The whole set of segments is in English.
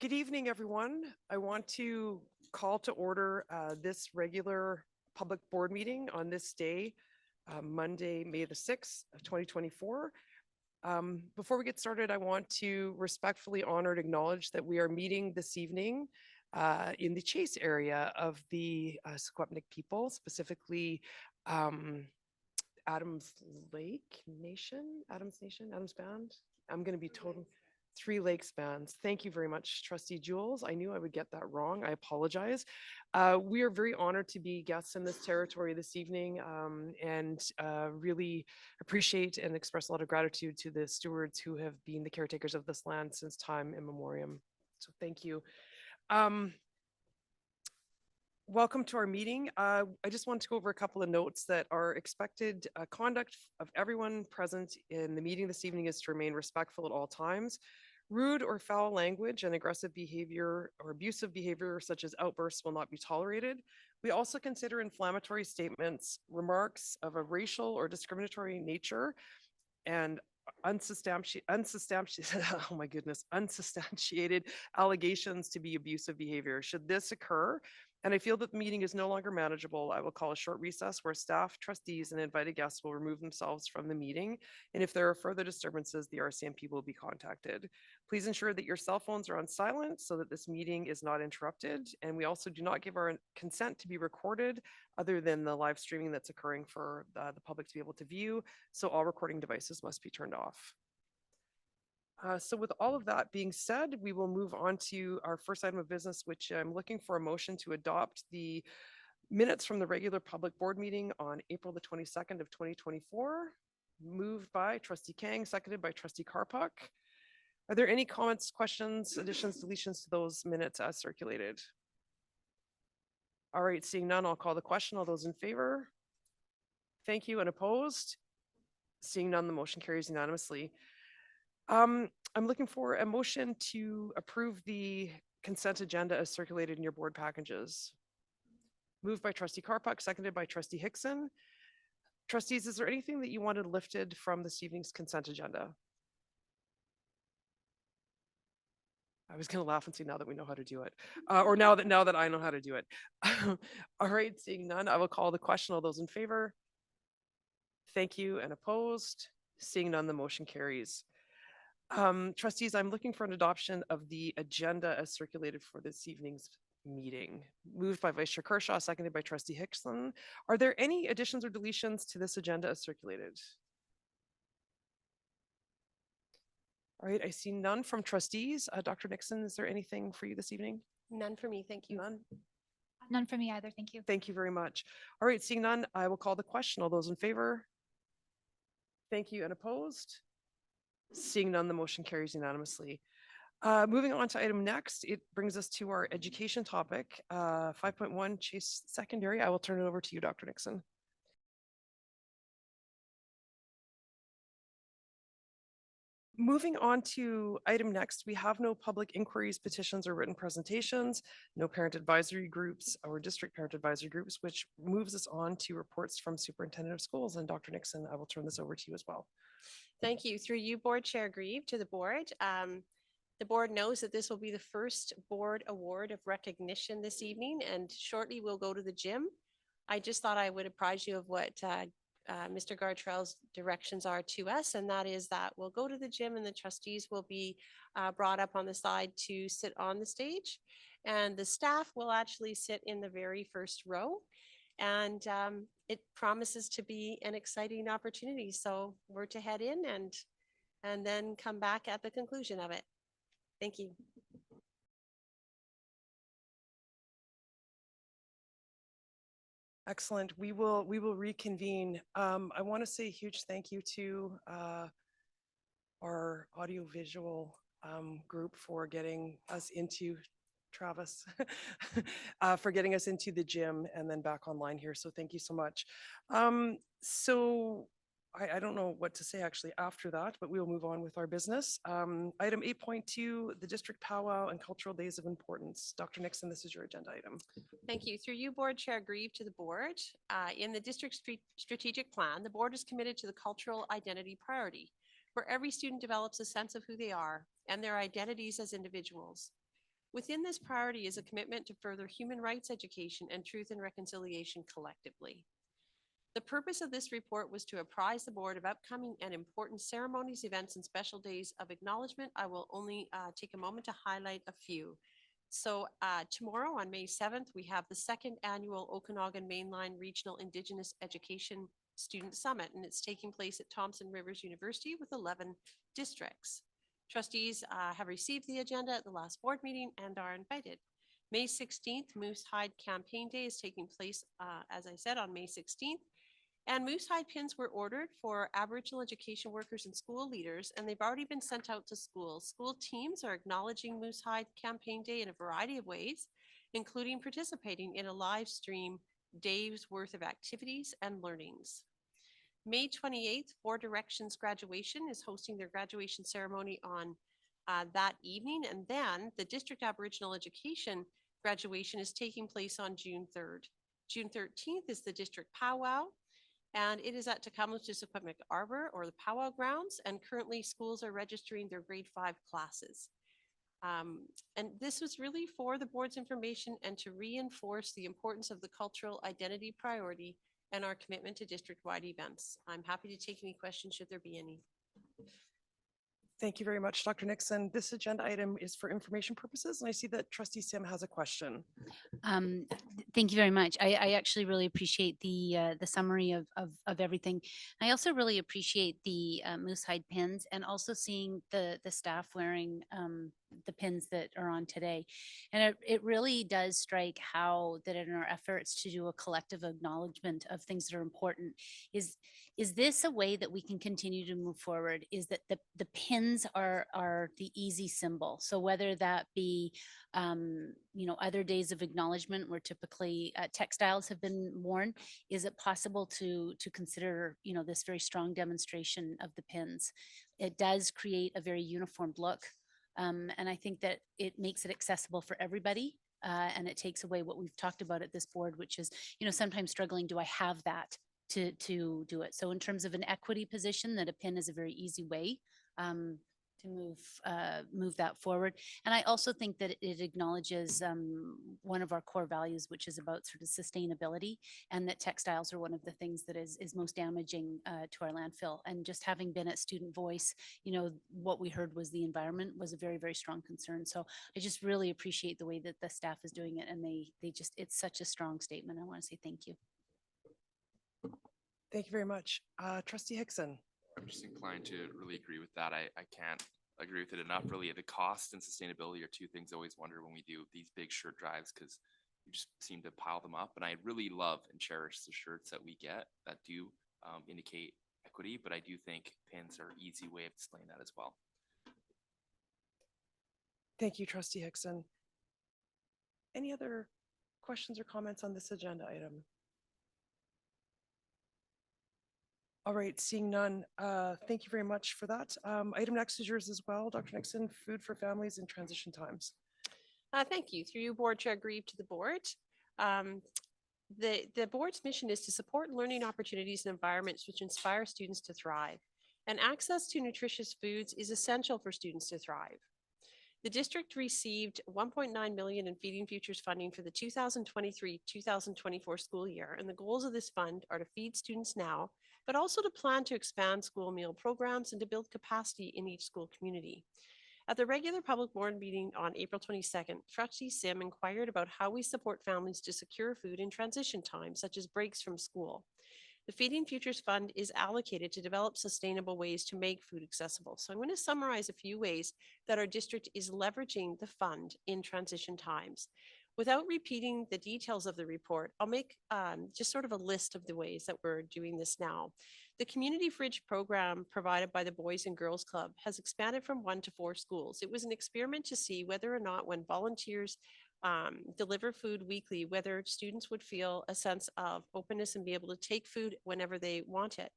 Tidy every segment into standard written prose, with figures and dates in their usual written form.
Good evening, everyone. I want to call to order this regular public board meeting on this day, Monday, May the 6th of 2024. Before we get started, I want to respectfully honor and acknowledge that we are meeting this evening in the Chase area of the Secwepemc people, specifically Adams Nation, Adams Band. I'm going to be total. Three Lakes bands. Thank you very much, Trustee Jules. I knew I would get that wrong. I apologize. We are very honored to be guests in this territory this evening and really appreciate and express a lot of gratitude to the stewards who have been the caretakers of this land since time immemorial. So thank you. Welcome to our meeting. I just want to go over a couple of notes that are expected conduct of everyone present in the meeting this evening is to remain respectful at all times. Rude or foul language and aggressive behavior or abusive behavior such as outbursts will not be tolerated. We also consider inflammatory statements, remarks of a racial or discriminatory nature, and unsubstantiated allegations to be abusive behavior. Should this occur, and I feel that the meeting is no longer manageable, I will call a short recess where staff, trustees, and invited guests will remove themselves from the meeting. And if there are further disturbances, the RCMP will be contacted. Please ensure that your cell phones are on silent so that this meeting is not interrupted. And we also do not give our consent to be recorded other than the live streaming that's occurring for the public to be able to view. So all recording devices must be turned off. So with all of that being said, we will move on to our first item of business, which I'm looking for a motion to adopt the minutes from the regular public board meeting on April the 22nd of 2024, moved by Trustee Kang, seconded by Trustee Karpuk. Are there any comments, questions, additions, deletions to those minutes as circulated? All right, seeing none, I'll call the question. All those in favor? Thank you. And opposed? Seeing none, the motion carries unanimously. I'm looking for a motion to approve the consent agenda as circulated in your board packages. Moved by Trustee Karpuk, seconded by Trustee Hickson. Trustees, is there anything that you wanted lifted from this evening's consent agenda? I was going to laugh and say now that we know how to do it, or now that I know how to do it. All right, seeing none, I will call the question. All those in favor? Thank you. And opposed? Seeing none, the motion carries. Trustees, I'm looking for an adoption of the agenda as circulated for this evening's meeting. Moved by Vice Chair Kershaw, seconded by Trustee Hickson. Are there any additions or deletions to this agenda as circulated? All right, I see none from trustees. Dr. Nixon, is there anything for you this evening? None for me, thank you. None? None for me either, thank you. Thank you very much. All right, seeing none, I will call the question. All those in favor? Thank you. And opposed? Seeing none, the motion carries unanimously. Moving on to item next, it brings us to our education topic, 5.1 Chase Secondary. I will turn it over to you, Dr. Nixon. Moving on to item next, we have no public inquiries, petitions, or written presentations, no parent advisory groups or district parent advisory groups, which moves us on to reports from Superintendent of Schools. And Dr. Nixon, I will turn this over to you as well. Thank you. Through you, Board Chair Grieve, to the board. The board knows that this will be the first board award of recognition this evening, and shortly we'll go to the gym. I just thought I would apprise you of what Mr. Gartrell's directions are to us, and that is that we'll go to the gym and the trustees will be brought up on the side to sit on the stage, and the staff will actually sit in the very first row. And it promises to be an exciting opportunity. So we're to head in and then come back at the conclusion of it. Thank you. Excellent. We will reconvene. I want to say a huge thank you to our audiovisual group for getting us into Travis for getting us into the gym and then back online here. So thank you so much. So I don't know what to say actually after that, but we will move on with our business. Item 8.2, the district powwow and cultural days of importance. Dr. Nixon, this is your agenda item. Thank you. Through you, Board Chair Grieve, to the board. In the district strategic plan, the board is committed to the cultural identity priority, where every student develops a sense of who they are and their identities as individuals. Within this priority is a commitment to further human rights education and truth and reconciliation collectively. The purpose of this report was to apprise the board of upcoming and important ceremonies, events, and special days of acknowledgement. I will only take a moment to highlight a few. So tomorrow on May 7th, we have the second annual Okanagan Mainline Regional Indigenous Education Student Summit, and it's taking place at Thompson Rivers University with 11 districts. Trustees have received the agenda at the last board meeting and are invited. May 16th, Moose Hide Campaign Day is taking place, as I said, on May 16th. And Moose Hide pins were ordered for Aboriginal education workers and school leaders, and they've already been sent out to schools. School teams are acknowledging Moose Hide Campaign Day in a variety of ways, including participating in a live stream day's worth of activities and learnings. May 28th, Four Directions Graduation is hosting their graduation ceremony on that evening, and then the District Aboriginal Education graduation is taking place on June 3rd. June 13th is the District Powwow, and it is at Tecumseh-Equipment Arbor, or the Powwow Grounds, and currently schools are registering their grade 5 classes. And this was really for the board's information and to reinforce the importance of the cultural identity priority and our commitment to district-wide events. I'm happy to take any questions should there be any. Thank you very much, Dr. Nixon. This agenda item is for information purposes, and I see that Trustee Sim has a question. Thank you very much. I actually really appreciate the summary of everything. I also really appreciate the moose hide pins, and also seeing the staff wearing the pins that are on today. And it really does strike how that in our efforts to do a collective acknowledgement of things that are important is this a way that we can continue to move forward? Is that the pins are the easy symbol. So whether that be other days of acknowledgement where typically textiles have been worn, is it possible to consider this very strong demonstration of the pins? It does create a very uniformed look, and I think that it makes it accessible for everybody, and it takes away what we've talked about at this board, which is sometimes struggling. Do I have that to do it? So in terms of an equity position, that a pin is a very easy way to move that forward. And I also think that it acknowledges one of our core values, which is about sort of sustainability, and that textiles are one of the things that is most damaging to our landfill. And just having been at Student Voice, what we heard was the environment was a very, very strong concern. So I just really appreciate the way that the staff is doing it, and they just, it's such a strong statement. I want to say thank you. Thank you very much. Trustee Hickson. I'm just inclined to really agree with that. I can't agree with it enough. Really, the cost and sustainability are two things I always wonder when we do these big shirt drives, because we just seem to pile them up. And I really love and cherish the shirts that we get that do indicate equity, but I do think pins are an easy way of displaying that as well. Thank you, Trustee Hickson. Any other questions or comments on this agenda item? All right, seeing none, thank you very much for that. Item next is yours as well, Dr. Nixon, food for families in transition times. Thank you. Through you, Board Chair Grieve, to the board. The board's mission is to support learning opportunities and environments which inspire students to thrive. And access to nutritious foods is essential for students to thrive. The district received $1.9 million in Feeding Futures funding for the 2023-2024 school year. And the goals of this fund are to feed students now, but also to plan to expand school meal programs and to build capacity in each school community. At the regular public board meeting on April 22nd, Trustee Sim inquired about how we support families to secure food in transition times, such as breaks from school. The Feeding Futures Fund is allocated to develop sustainable ways to make food accessible. So I'm going to summarize a few ways that our district is leveraging the fund in transition times. Without repeating the details of the report, I'll make just sort of a list of the ways that we're doing this now. The Community Fridge program provided by the Boys and Girls Club has expanded from 1 to 4 schools. It was an experiment to see whether or not when volunteers deliver food weekly, whether students would feel a sense of openness and be able to take food whenever they want it.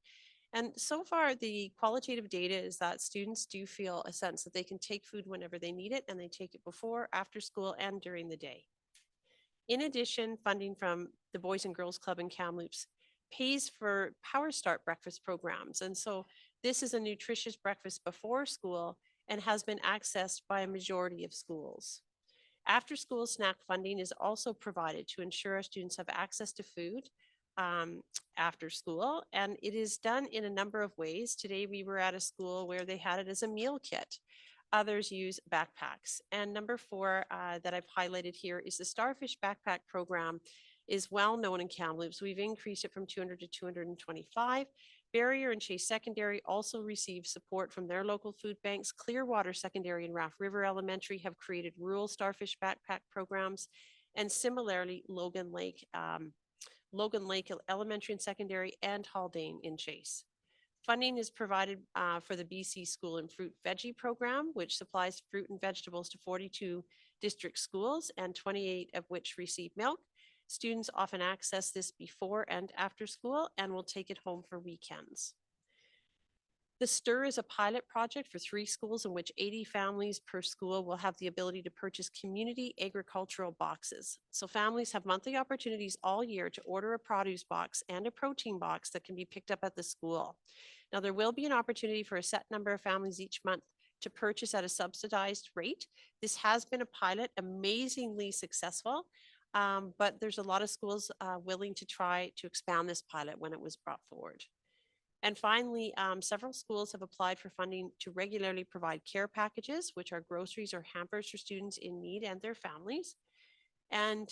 And so far, the qualitative data is that students do feel a sense that they can take food whenever they need it, and they take it before, after school, and during the day. In addition, funding from the Boys and Girls Club in Kamloops pays for Power Start breakfast programs. And so this is a nutritious breakfast before school and has been accessed by a majority of schools. After-school snack funding is also provided to ensure our students have access to food after school, and it is done in a number of ways. Today, we were at a school where they had it as a meal kit. Others use backpacks. And number 4 that I've highlighted here is the Starfish Backpack Program is well known in Kamloops. We've increased it from 200 to 225. Barrier and Chase Secondary also receive support from their local food banks. Clearwater Secondary and Raft River Elementary have created rural Starfish Backpack programs. And similarly, Logan Lake Elementary and Secondary, and Haldane in Chase. Funding is provided for the BC School and Fruit Veggie Program, which supplies fruit and vegetables to 42 district schools, and 28 of which receive milk. Students often access this before and after school and will take it home for weekends. The STIR is a pilot project for 3 schools in which 80 families per school will have the ability to purchase community agricultural boxes. So families have monthly opportunities all year to order a produce box and a protein box that can be picked up at the school. Now, there will be an opportunity for a set number of families each month to purchase at a subsidized rate. This has been a pilot, amazingly successful, but there's a lot of schools willing to try to expand this pilot when it was brought forward. And finally, several schools have applied for funding to regularly provide care packages, which are groceries or hampers for students in need and their families. And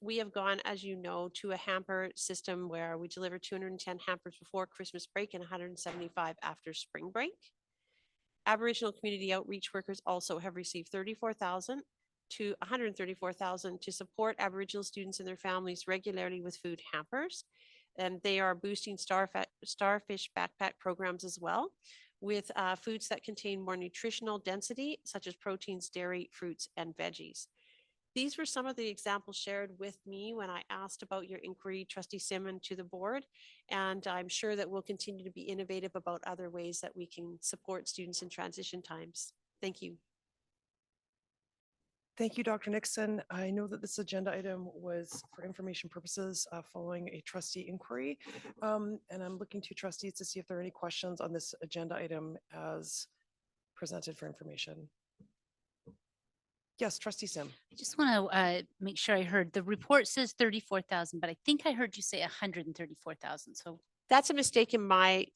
we have gone, as you know, to a hamper system where we deliver 210 hampers before Christmas break and 175 after spring break. Aboriginal community outreach workers also have received $34,000 to $134,000 to support Aboriginal students and their families regularly with food hampers. And they are boosting Starfish Backpack programs as well, with foods that contain more nutritional density, such as proteins, dairy, fruits, and veggies. These were some of the examples shared with me when I asked about your inquiry, Trustee Simon, to the board. And I'm sure that we'll continue to be innovative about other ways that we can support students in transition times. Thank you. Thank you, Dr. Nixon. I know that this agenda item was for information purposes following a trustee inquiry. And I'm looking to trustees to see if there are any questions on this agenda item as presented for information. Yes, Trustee Sim. I just want to make sure I heard. The report says 34,000, but I think I heard you say 134,000. So That's a mistake in my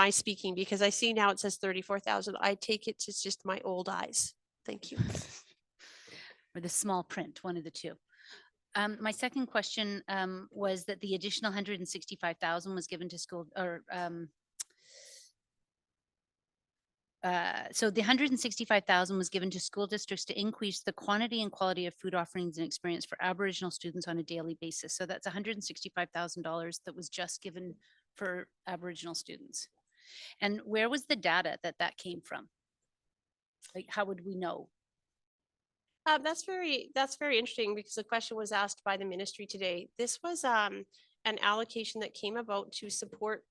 speaking, because I see now it says 34,000. I take it to just my old eyes. Thank you. or the small print, one of the two. My second question was that the additional 165,000 was given to school, or so the 165,000 was given to school districts to increase the quantity and quality of food offerings and experience for Aboriginal students on a daily basis. So that's $165,000 that was just given for Aboriginal students. And where was the data that came from? Like, how would we know? That's very interesting, because the question was asked by the ministry today. This was an allocation that came about to support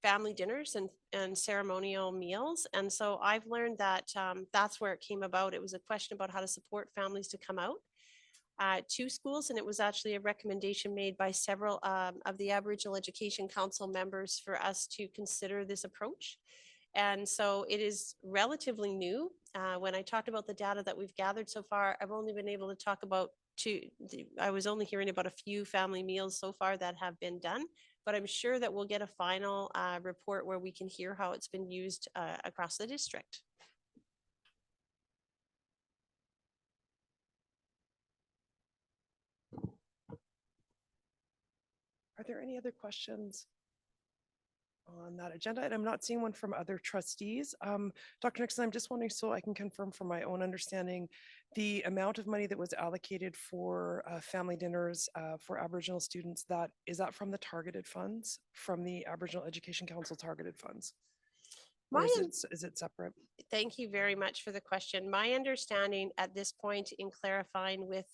family dinners and ceremonial meals. And so I've learned that that's where it came about. It was a question about how to support families to come out to schools. And it was actually a recommendation made by several of the Aboriginal Education Council members for us to consider this approach. And so it is relatively new. When I talked about the data that we've gathered so far, I've only been able to talk about I was only hearing about a few family meals so far that have been done, but I'm sure that we'll get a final report where we can hear how it's been used across the district. Are there any other questions on that agenda? And I'm not seeing one from other trustees. Dr. Nixon, I'm just wondering, so I can confirm from my own understanding, the amount of money that was allocated for family dinners for Aboriginal students, is that from the targeted funds, from the Aboriginal Education Council targeted funds? Or is it separate? Thank you very much for the question. My understanding at this point, in clarifying with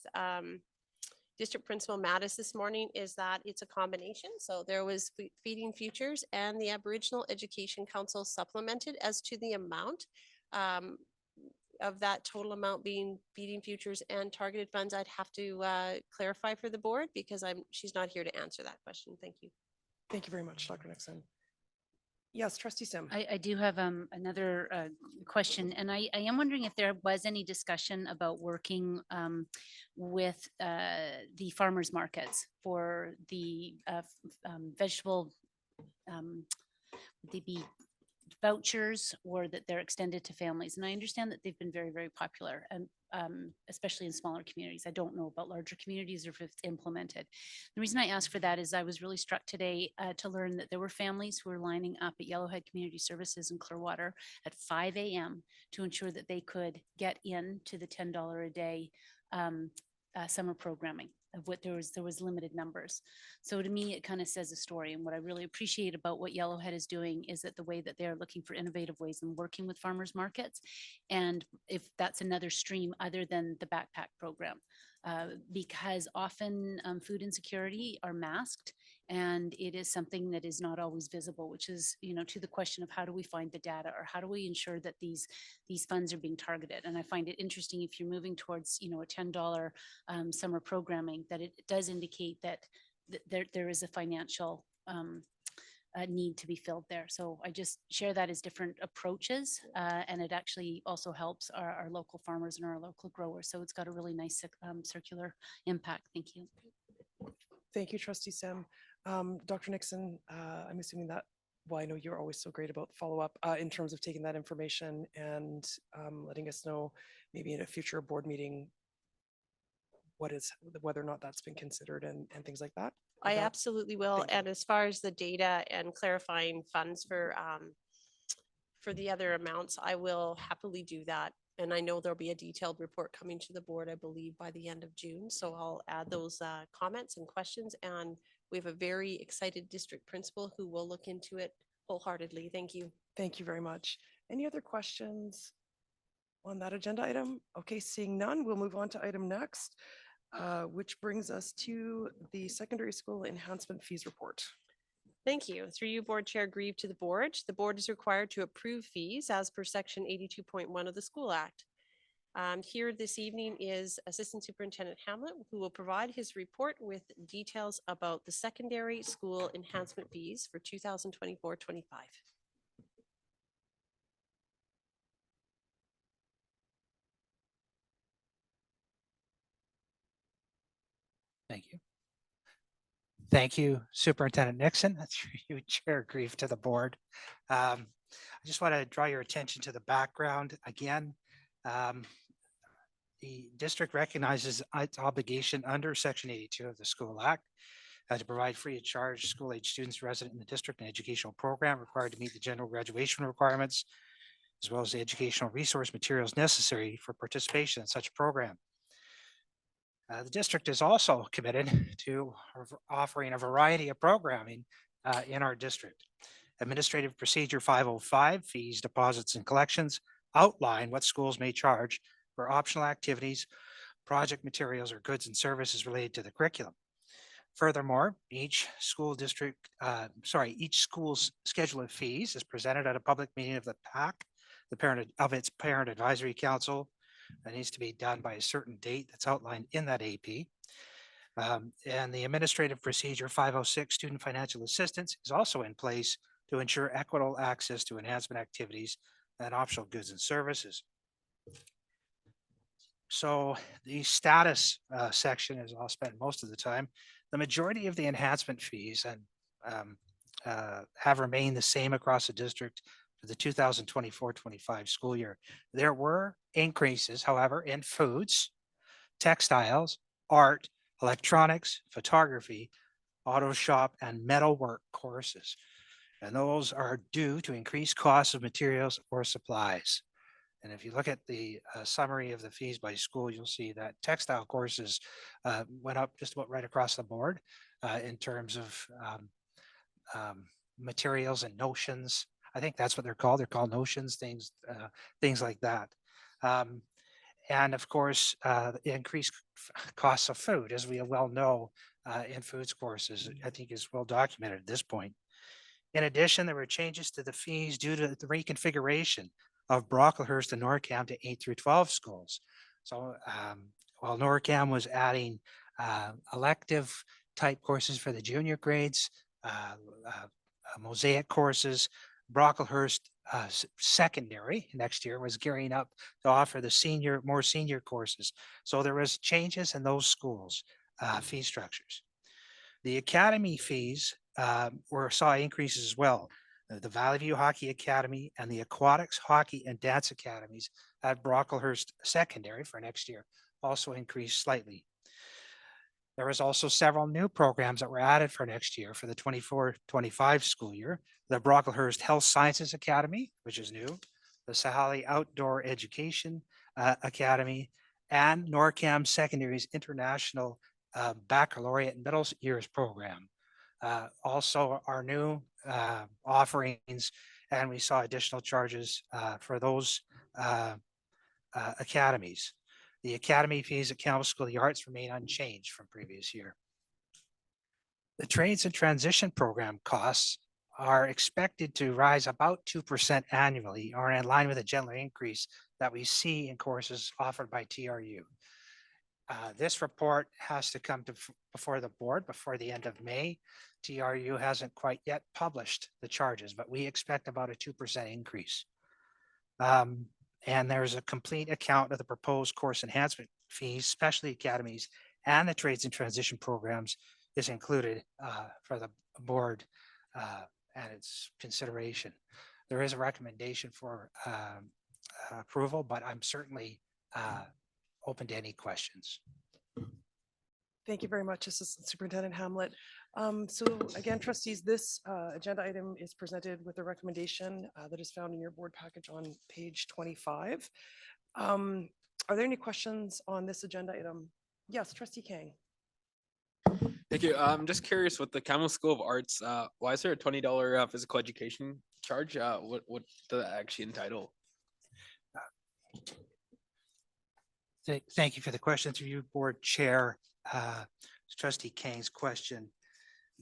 District Principal Mattis this morning, is that it's a combination. So there was Feeding Futures, and the Aboriginal Education Council supplemented as to the amount of that total amount being Feeding Futures and targeted funds. I'd have to clarify for the board, because she's not here to answer that question. Thank you. Thank you very much, Dr. Nixon. Yes, trustee Sim. I do have another question, and I am wondering if there was any discussion about working with the farmers markets for the vegetable, would they be vouchers, or that they're extended to families? And I understand that they've been very, very popular, and especially in smaller communities. I don't know about larger communities or if it's implemented. The reason I ask for that is I was really struck today to learn that there were families who were lining up at Yellowhead Community Services in Clearwater at 5 a.m. to ensure that they could get into the $10 a day summer programming, of what there was limited numbers. So to me, it kind of says a story. And what I really appreciate about what Yellowhead is doing is that the way that they're looking for innovative ways in working with farmers markets. And if that's another stream other than the backpack program, because often food insecurity are masked, and it is something that is not always visible, which is, to the question of how do we find the data, or how do we ensure that these funds are being targeted. And I find it interesting, if you're moving towards, a $10 summer programming, that it does indicate that there is a financial need to be filled there. So I just share that as different approaches, and it actually also helps our local farmers and our local growers. So it's got a really nice circular impact. Thank you. Thank you, trustee Sim. Dr. Nixon, I'm assuming that, well, I know you're always so great about follow-up in terms of taking that information and letting us know maybe in a future board meeting whether or not that's been considered and things like that. I That- absolutely will. Thank you. And as far as the data and clarifying funds for the other amounts, I will happily do that. And I know there'll be a detailed report coming to the board, I believe, by the end of June. So I'll add those comments and questions. And we have a very excited district principal who will look into it wholeheartedly. Thank you. Thank you very much. Any other questions on that agenda item? Okay, seeing none, we'll move on to item next, which brings us to the secondary school enhancement fees report. Thank you. Through you, Board Chair Grieve, to the board. The board is required to approve fees as per section 82.1 of the School Act. Here this evening is Assistant Superintendent Hamlet, who will provide his report with details about the secondary school enhancement fees for 2024-25. Thank you. Thank you, Superintendent Nixon. Through you, Chair Grieve, to the board. I just want to draw your attention to the background again. The district recognizes its obligation under Section 82 of the School Act to provide free of charge school-age students resident in the district an educational program required to meet the general graduation requirements, as well as the educational resource materials necessary for participation in such a program. The district is also committed to offering a variety of programming in our district. Administrative Procedure 505, fees, deposits, and collections, outline what schools may charge for optional activities, project materials, or goods and services related to the curriculum. Furthermore, each school's schedule of fees is presented at a public meeting of the PAC, its Parent Advisory Council. That needs to be done by a certain date that's outlined in that AP. And the Administrative Procedure 506, student financial assistance, is also in place to ensure equitable access to enhancement activities and optional goods and services. So the status section is I'll spend most of the time. The majority of the enhancement fees have remained the same across the district for the 2024-25 school year. There were increases, however, in foods, textiles, art, electronics, photography, auto shop, and metalwork courses. And those are due to increased costs of materials or supplies. And if you look at the summary of the fees by school, you'll see that textile courses went up just about right across the board in terms of materials and notions. I think that's what they're called. They're called notions, things like that. And of course, the increased costs of food, as we well know, in foods courses, I think is well documented at this point. In addition, there were changes to the fees due to the reconfiguration of Brocklehurst and Norcam to 8 through 12 schools. So while Norcam was adding elective type courses for the junior grades, mosaic courses, Brocklehurst Secondary next year was gearing up to offer the more senior courses. So there was changes in those schools' fee structures. The academy fees saw increases as well. The Valley View Hockey Academy and the Aquatics Hockey and Dance Academies at Brocklehurst Secondary for next year also increased slightly. There was also several new programs that were added for next year for the 24-25 school year. The Brocklehurst Health Sciences Academy, which is new, the Sahali Outdoor Education Academy, and NORCAM Secondary's International Baccalaureate Middle Years Program. Also our new offerings, and we saw additional charges for those academies. The academy fees at Campbell School of the Arts remain unchanged from previous year. The Trades and Transition Program costs are expected to rise about 2% annually, or in line with a general increase that we see in courses offered by TRU. This report has to come before the board before the end of May. TRU hasn't quite yet published the charges, but we expect about a 2% increase. And there's a complete account of the proposed course enhancement fees, specialty academies, and the trades and transition programs is included for the board and its consideration. There is a recommendation for approval, but I'm certainly open to any questions. Thank you very much, Assistant Superintendent Hamlet. So again, trustees, this agenda item is presented with a recommendation that is found in your board package on page 25. Are there any questions on this agenda item? Yes, Trustee Kang. Thank you. I'm just curious with the Campbell School of Arts, why is there a $20 physical education charge? What does that actually entitle? Thank you for the question through you, board chair. Trustee Kang's question.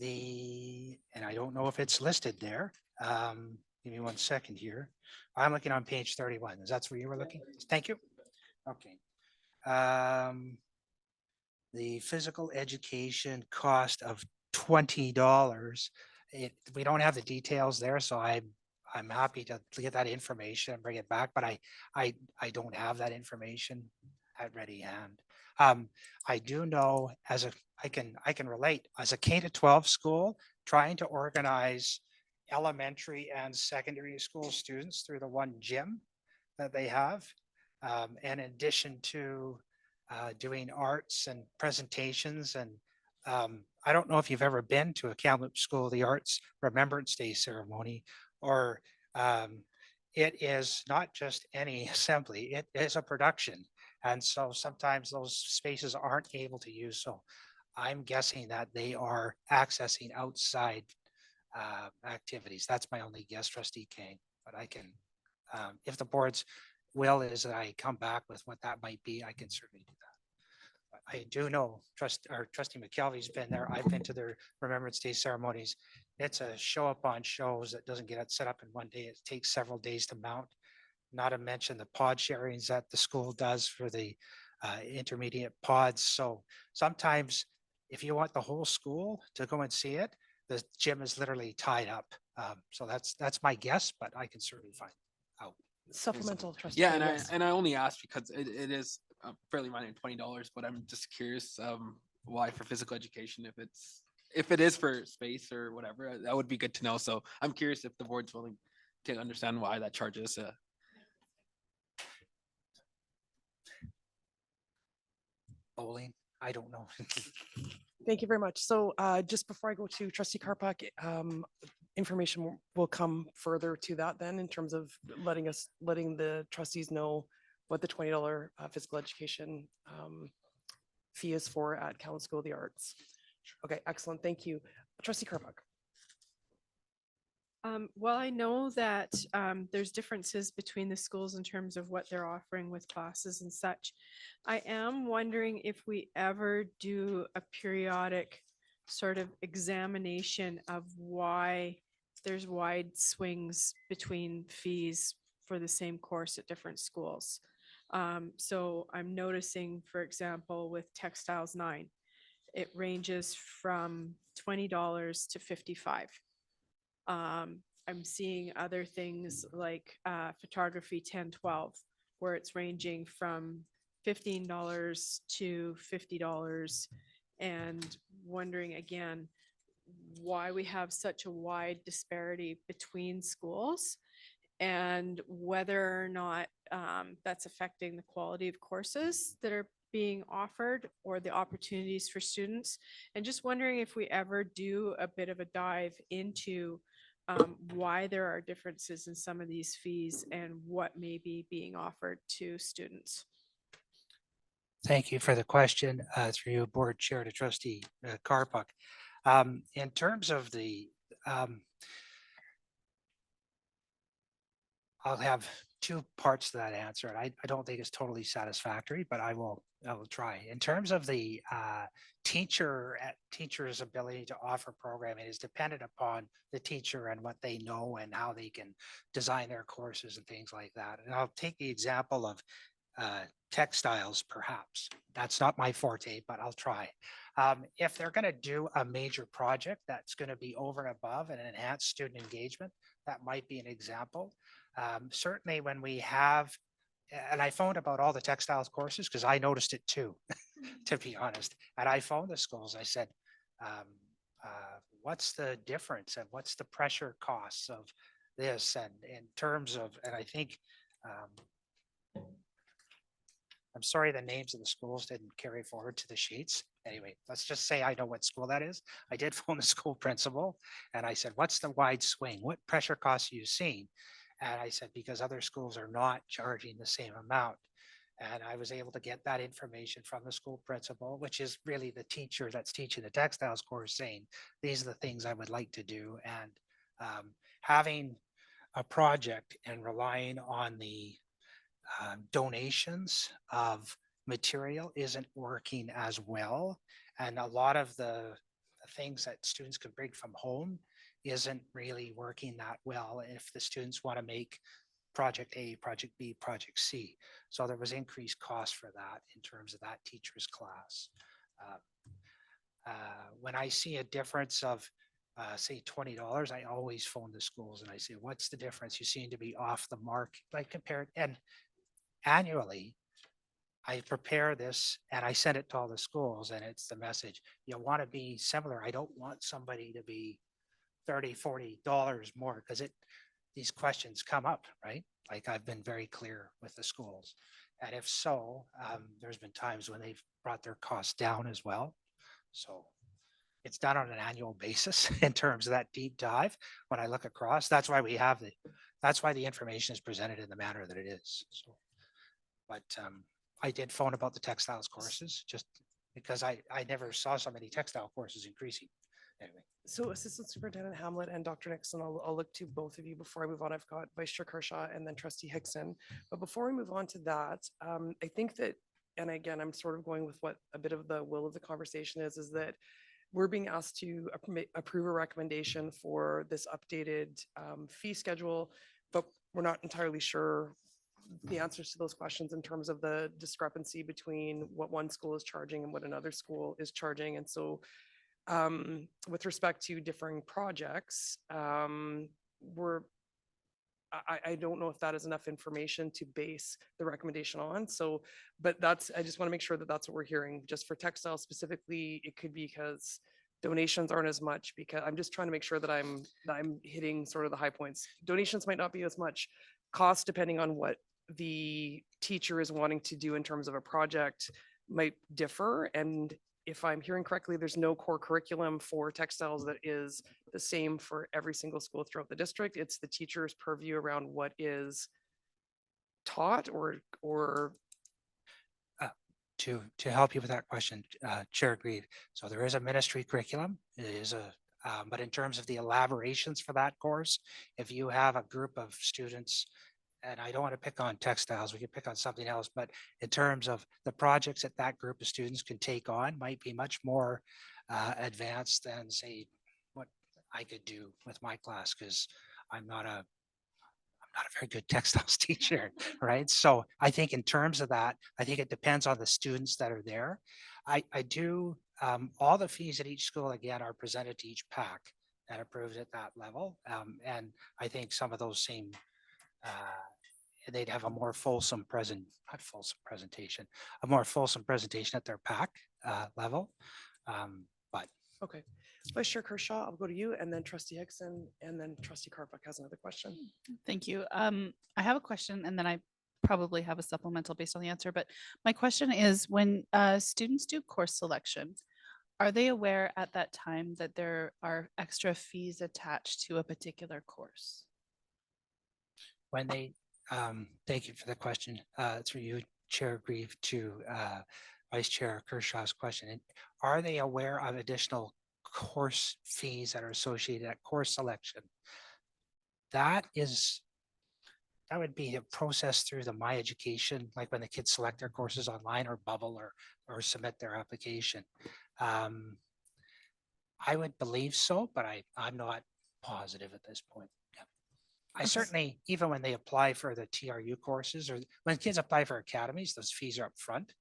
And I don't know if it's listed there. Give me 1 second here. I'm looking on page 31. Is that where you were looking? Thank you. Okay. The physical education cost of $20. We don't have the details there, so I'm happy to get that information and bring it back, but I don't have that information at ready hand. I do know I can relate as a K-12 school trying to organize elementary and secondary school students through the one gym that they have. And in addition to doing arts and presentations. And I don't know if you've ever been to a Kamloops School of the Arts Remembrance Day ceremony, or it is not just any assembly, it is a production. And so sometimes those spaces aren't able to use. So I'm guessing that they are accessing outside activities. That's my only guess, Trustee Kang. But I can, if the board's will is that I come back with what that might be, I can certainly do that. But I do know Trustee McKelvey's been there. I've been to their Remembrance Day ceremonies. It's a show up on shows that doesn't get set up in one day. It takes several days to mount. Not to mention the pod sharings that the school does for the intermediate pods. So sometimes if you want the whole school to go and see it, the gym is literally tied up. So that's my guess, but I can certainly find out. Supplemental, Trustee. Yeah, Kang, and yes. I only asked because it is fairly minor, $20, but I'm just curious why for physical education, if it is for space or whatever, that would be good to know. So I'm curious if the board's willing to understand why that charge is. Bowling, I don't know. Thank you very much. So just before I go to Trustee Karpak, information will come further to that then in terms of letting the trustees know what the $20 physical education fee is for at Kamloops School of the Arts. Okay, excellent. Thank you. Trustee Karpak. Well, I know that there's differences between the schools in terms of what they're offering with classes and such. I am wondering if we ever do a periodic sort of examination of why there's wide swings between fees for the same course at different schools. So I'm noticing, for example, with Textiles 9, it ranges from $20 to $55. I'm seeing other things like photography 10-12, where it's ranging from $15 to $50, and wondering again why we have such a wide disparity between schools, and whether or not that's affecting the quality of courses that are being offered or the opportunities for students. And just wondering if we ever do a bit of a dive into why there are differences in some of these fees and what may be being offered to students. Thank you for the question, through you, Board Chair to Trustee Carpuck. In terms of the, I'll have two parts to that answer, and I don't think it's totally satisfactory, but I will try. In terms of the teacher's ability to offer programming is dependent upon the teacher and what they know and how they can design their courses and things like that. And I'll take the example of textiles, perhaps. That's not my forte, but I'll try. If they're going to do a major project that's going to be over and above and enhance student engagement, that might be an example. Certainly when we have, and I phoned about all the textiles courses because I noticed it too, to be honest. And I phoned the schools. I said, what's the difference and what's the pressure costs of this? And in terms of, and I think, I'm sorry, the names of the schools didn't carry forward to the sheets. Anyway, let's just say I know what school that is. I did phone the school principal and I said, what's the wide swing? What pressure costs are you seeing? And I said, because other schools are not charging the same amount. And I was able to get that information from the school principal, which is really the teacher that's teaching the textiles course, saying, these are the things I would like to do. And having a project and relying on the donations of material isn't working as well. And a lot of the things that students can bring from home isn't really working that well if the students want to make project A, project B, project C. So there was increased cost for that in terms of that teacher's class. When I see a difference of say $20, I always phone the schools and I say, what's the difference? You seem to be off the mark. Like compared, and annually, I prepare this and I send it to all the schools and it's the message. You want to be similar. I don't want somebody to be $30, $40 more because these questions come up, right? Like I've been very clear with the schools. And if so, there's been times when they've brought their costs down as well. So it's done on an annual basis in terms of that deep dive. When I look across, that's why the information is presented in the manner that it is. So, but I did phone about the textiles courses just because I never saw so many textile courses increasing. Anyway. So Assistant Superintendent Hamlet and Dr. Nixon, I'll look to both of you before I move on. I've got Vice Chair Kershaw and then Trustee Hickson. But before we move on to that, I think that, and again, I'm sort of going with what a bit of the will of the conversation is that we're being asked to approve a recommendation for this updated fee schedule, but we're not entirely sure the answers to those questions in terms of the discrepancy between what one school is charging and what another school is charging. And so with respect to differing projects, I don't know if that is enough information to base the recommendation on. So, but I just want to make sure that that's what we're hearing. Just for textiles specifically, it could be because donations aren't as much, because I'm just trying to make sure that I'm hitting sort of the high points. Donations might not be as much cost depending on what the teacher is wanting to do in terms of a project might differ. And if I'm hearing correctly, there's no core curriculum for textiles that is the same for every single school throughout the district. It's the teacher's purview around what is taught or to help you with that question, Chair Agreed. So there is a ministry curriculum. It is but in terms of the elaborations for that course, if you have a group of students, and I don't want to pick on textiles, we can pick on something else, but in terms of the projects that that group of students can take on might be much more advanced than say what I could do with my class, because I'm not a very good textiles teacher, right? So I think in terms of that, I think it depends on the students that are there. I do, all the fees at each school, again, are presented to each PAC. and approved at that level. And I think some of those same, they'd have a more fulsome not fulsome presentation, a more fulsome presentation at their PAC level. But Okay. Vice Chair Kershaw, I'll go to you and then Trustee Hickson and then Trustee Carpuck has another question. Thank you. I have a question and then I probably have a supplemental based on the answer, but my question is when students do course selection, are they aware at that time that there are extra fees attached to a particular course? when they, thank you for the question, through you, Chair Grieve, to Vice Chair Kershaw's question. And are they aware of additional course fees that are associated at course selection? That would be a process through the My Education, like when the kids select their courses online or Bubble or submit their application. I would believe so, but I'm not positive at this point. Yeah. I certainly, even when they apply for the TRU courses or when kids apply for academies, those fees are up front.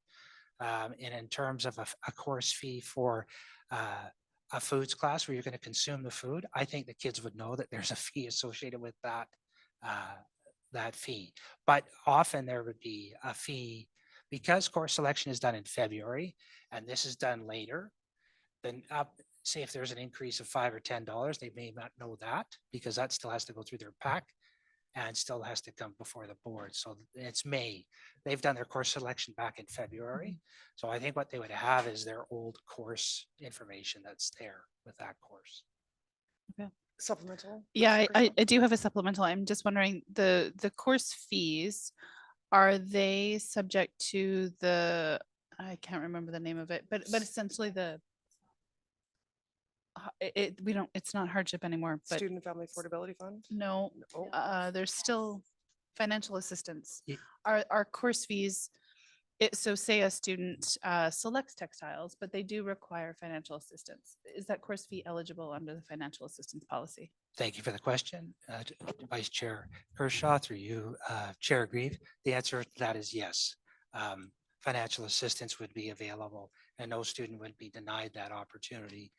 And in terms of a course fee for a foods class where you're going to consume the food, I think the kids would know that there's a fee associated with that fee. But often there would be a fee because course selection is done in February and this is done later. Then say if there's an increase of $5 or $10, they may not know that because that still has to go through their PAC and still has to come before the board. So it's May. They've done their course selection back in February. So I think what they would have is their old course information that's there with that course. Supplemental? Yeah, Vice Chair I do have a supplemental. I'm just wondering, the course fees, are they subject to the, I can't remember the name of it, but essentially it's not hardship anymore, but Student and Family Affordability Fund? no, Oh. there's still financial assistance. Ye- Our course fees, so say a student selects textiles, but they do require financial assistance. Is that course fee eligible under the financial assistance policy? Thank you for the question, Vice Chair Kershaw, through you, Chair Grieve. The answer to that is yes. Financial assistance would be available and no student would be denied that opportunity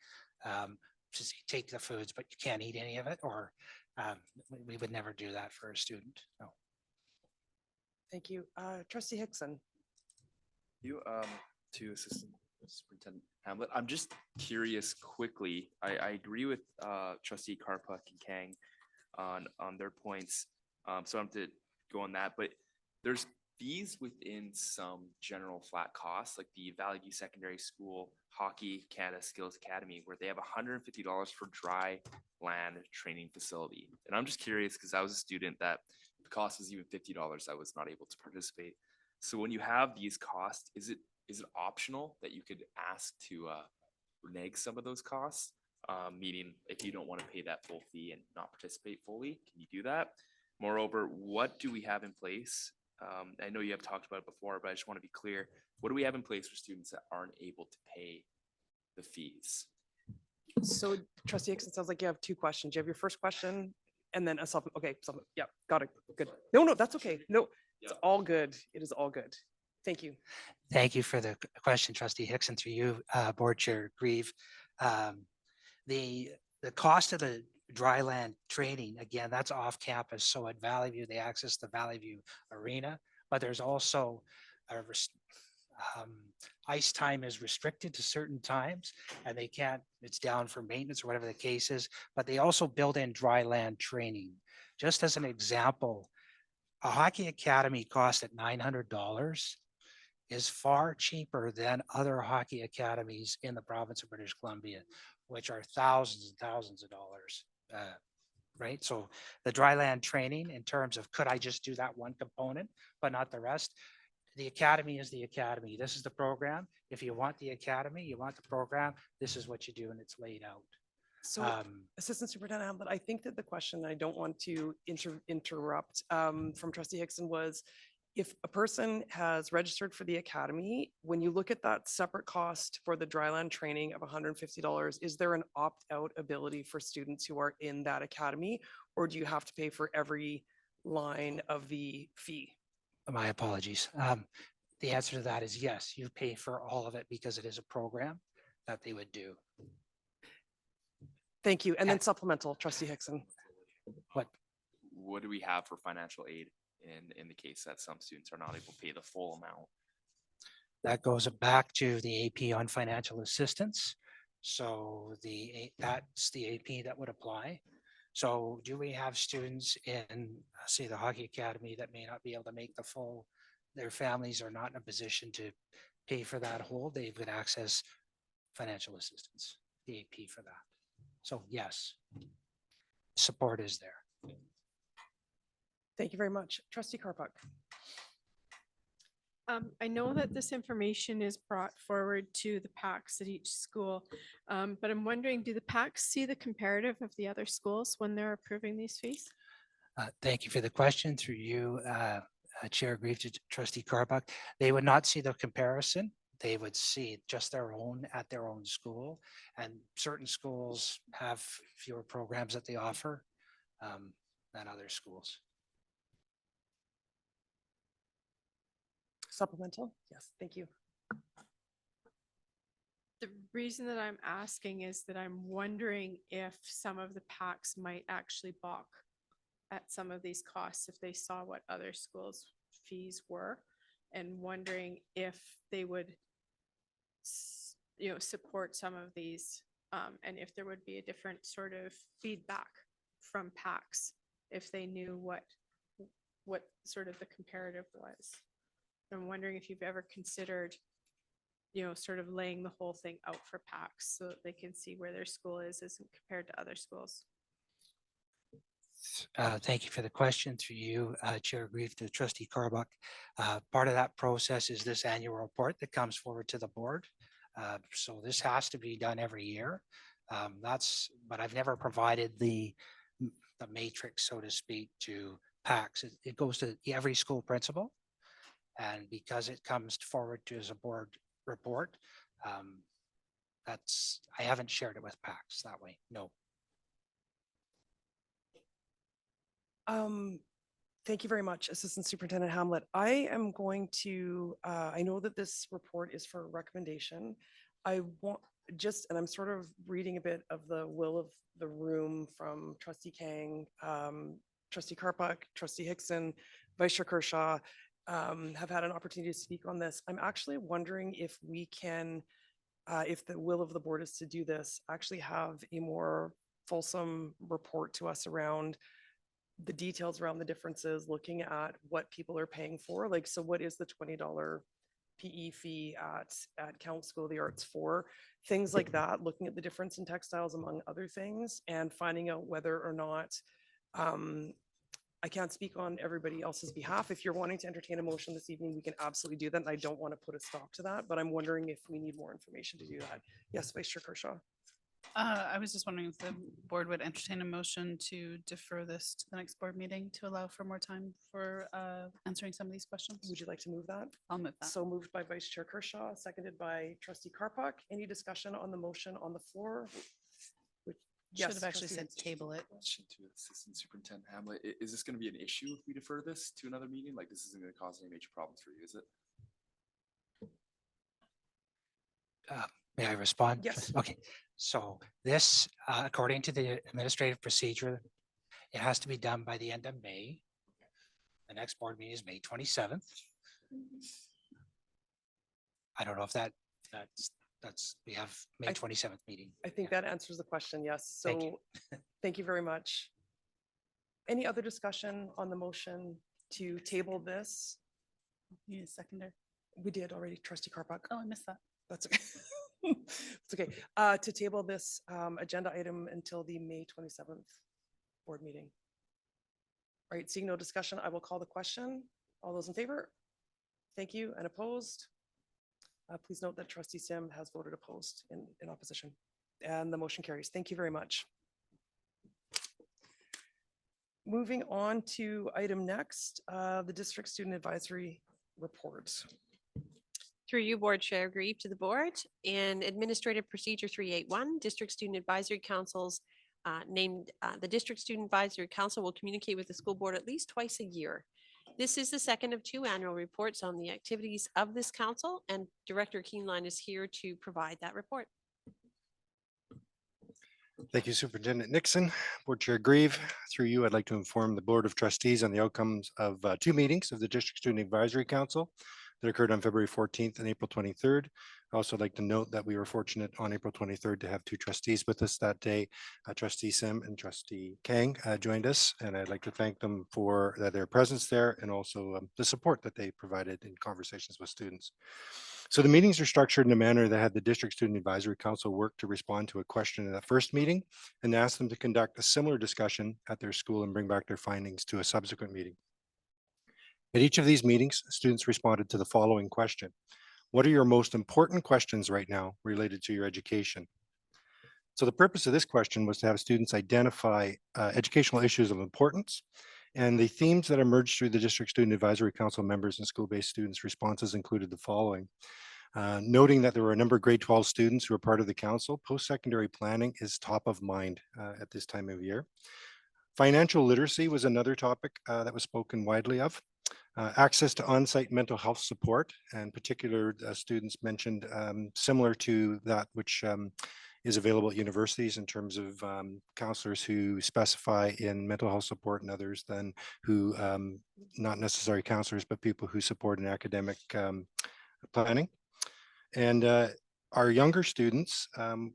to take the foods, but you can't eat any of it, or we would never do that for a student. No. Thank you. Trustee Hickson. You, to Assistant Superintendent Hamlet, I'm just curious quickly. I agree with Trustee Carpuck and Kang on their points. So I don't have to go on that, but there's fees within some general flat costs, like the Valley View Secondary School Hockey Canada Skills Academy, where they have $150 for dry land training facility. And I'm just curious because I was a student that if the cost was even $50, I was not able to participate. So when you have these costs, is it optional that you could ask to renege some of those costs? Meaning if you don't want to pay that full fee and not participate fully, can you do that? Moreover, what do we have in place? I know you have talked about it before, but I just want to be clear. What do we have in place for students that aren't able to pay the fees? So Trustee Hickson, sounds like you have two questions. You have your first question and then a okay, yeah, got it. Good. No, that's okay. No, it's all good. It is all good. Thank you. Thank you for the question, Trustee Hickson, through you, Board Chair Grieve. The cost of the dry land training, again, that's off campus. So at Valley View, they access the Valley View Arena, but there's also ice time is restricted to certain times and they can't, it's down for maintenance or whatever the case is, but they also build in dry land training. Just as an example, a hockey academy cost at $900 is far cheaper than other hockey academies in the province of British Columbia, which are thousands and thousands of dollars. Right? So the dry land training in terms of could I just do that one component, but not the rest? The academy is the academy. This is the program. If you want the academy, you want the program, this is what you do and it's laid out. So Assistant Superintendent Hamlet, I think that the question, I don't want to interrupt from Trustee Hickson, was if a person has registered for the academy, when you look at that separate cost for the dryland training of $150, is there an opt-out ability for students who are in that academy, or do you have to pay for every line of the fee? My apologies. The answer to that is yes, you pay for all of it because it is a program that they would do. Thank you. And then And- supplemental, trustee Hickson. What do we have for financial aid in the case that some students are not able to pay the full amount? That goes back to the AP on financial assistance. So that's the AP that would apply. So do we have students in, say, the hockey academy that may not be able to make the full, their families are not in a position to pay for that whole, they would access financial assistance, the AP for that. So yes, support is there. Thank you very much. Trustee Carpuck. I know that this information is brought forward to the PACs at each school, but I'm wondering, do the PACs see the comparative of the other schools when they're approving these fees? Thank you for the question through you, Chair Grieve to Trustee Carbuck. They would not see the comparison. They would see just their own at their own school. And certain schools have fewer programs that they offer than other schools. Supplemental? Yes, thank you. The reason that I'm asking is that I'm wondering if some of the PACs might actually balk at some of these costs if they saw what other schools' fees were, and wondering if they would support some of these, and if there would be a different sort of feedback from PACs if they knew what sort of the comparative was. I'm wondering if you've ever considered, sort of laying the whole thing out for PACs so that they can see where their school is as compared to other schools. Thank you for the question through you, Chair Grieve to Trustee Carbuck. Part of that process is this annual report that comes forward to the board. So this has to be done every year. But I've never provided the matrix, so to speak, to PACs. It goes to every school principal. And because it comes forward to as a board report, I haven't shared it with PACs that way. No. Thank you very much, Assistant Superintendent Hamlet. I am going to, I know that this report is for recommendation. I want and I'm sort of reading a bit of the will of the room from Trustee Kang, Trustee Carpuck, Trustee Hickson, Vice Chair Kershaw, have had an opportunity to speak on this. I'm actually wondering if we can, if the will of the board is to do this, actually have a more fulsome report to us around the details around the differences, looking at what people are paying for. Like, so what is the $20 PE fee at Count School of the Arts for? Things like that, looking at the difference in textiles among other things, and finding out whether or not, I can't speak on everybody else's behalf. If you're wanting to entertain a motion this evening, we can absolutely do that. And I don't want to put a stop to that, but I'm wondering if we need more information to do that. Yes, Vice Chair Kershaw. I was just wondering if the board would entertain a motion to defer this to the next board meeting to allow for more time for answering some of these questions. Would you like to move that? I'll move that. So moved by Vice Chair Kershaw, seconded by Trustee Carpuck. Any discussion on the motion on the floor? Should have actually Trustee said Hickson. table it. Question to Assistant Superintendent Hamlet. Is this going to be an issue if we defer this to another meeting? Like, this isn't going to cause any major problems for you, is it? May I respond? Yes. Okay, so this, according to the administrative procedure, it has to be done by the end of May. The next board meeting is May 27th. I don't know if we have May I- 27th meeting. I think that answers the question, yes. Thank you. So thank you very much. Any other discussion on the motion to table this? Need a seconder. We did already, Trustee Carpuck. Oh, I missed that. That's okay. It's okay. To table this agenda item until the May 27th board meeting. All right, seeing no discussion, I will call the question. All those in favor? Thank you. And opposed? Please note that Trustee Sim has voted opposed in opposition. And the motion carries. Thank you very much. Moving on to item next, the District Student Advisory Report. Through you, Board Chair Grieve to the board. In Administrative Procedure 381, District Student Advisory Councils the District Student Advisory Council will communicate with the school board at least twice a year. This is the second of 2 annual reports on the activities of this council, and Director Keeneline is here to provide that report. Thank you, Superintendent Nixon. Board Chair Grieve, through you, I'd like to inform the Board of Trustees on the outcomes of two meetings of the District Student Advisory Council that occurred on February 14th and April 23rd. I also like to note that we were fortunate on April 23rd to have two trustees with us that day. Trustee Sim and Trustee Kang joined us, and I'd like to thank them for their presence there and also the support that they provided in conversations with students. So the meetings are structured in a manner that had the District Student Advisory Council work to respond to a question in that first meeting and ask them to conduct a similar discussion at their school and bring back their findings to a subsequent meeting. At each of these meetings, students responded to the following question: what are your most important questions right now related to your education? So the purpose of this question was to have students identify educational issues of importance, and the themes that emerged through the District Student Advisory Council members and school-based students' responses included the following. Noting that there were a number of grade 12 students who are part of the council, post-secondary planning is top of mind at this time of year. Financial literacy was another topic that was spoken widely of. Access to on-site mental health support, and particular students mentioned similar to that which is available at universities in terms of counselors who specify in mental health support and others than who, not necessarily counselors, but people who support in academic planning. And our younger students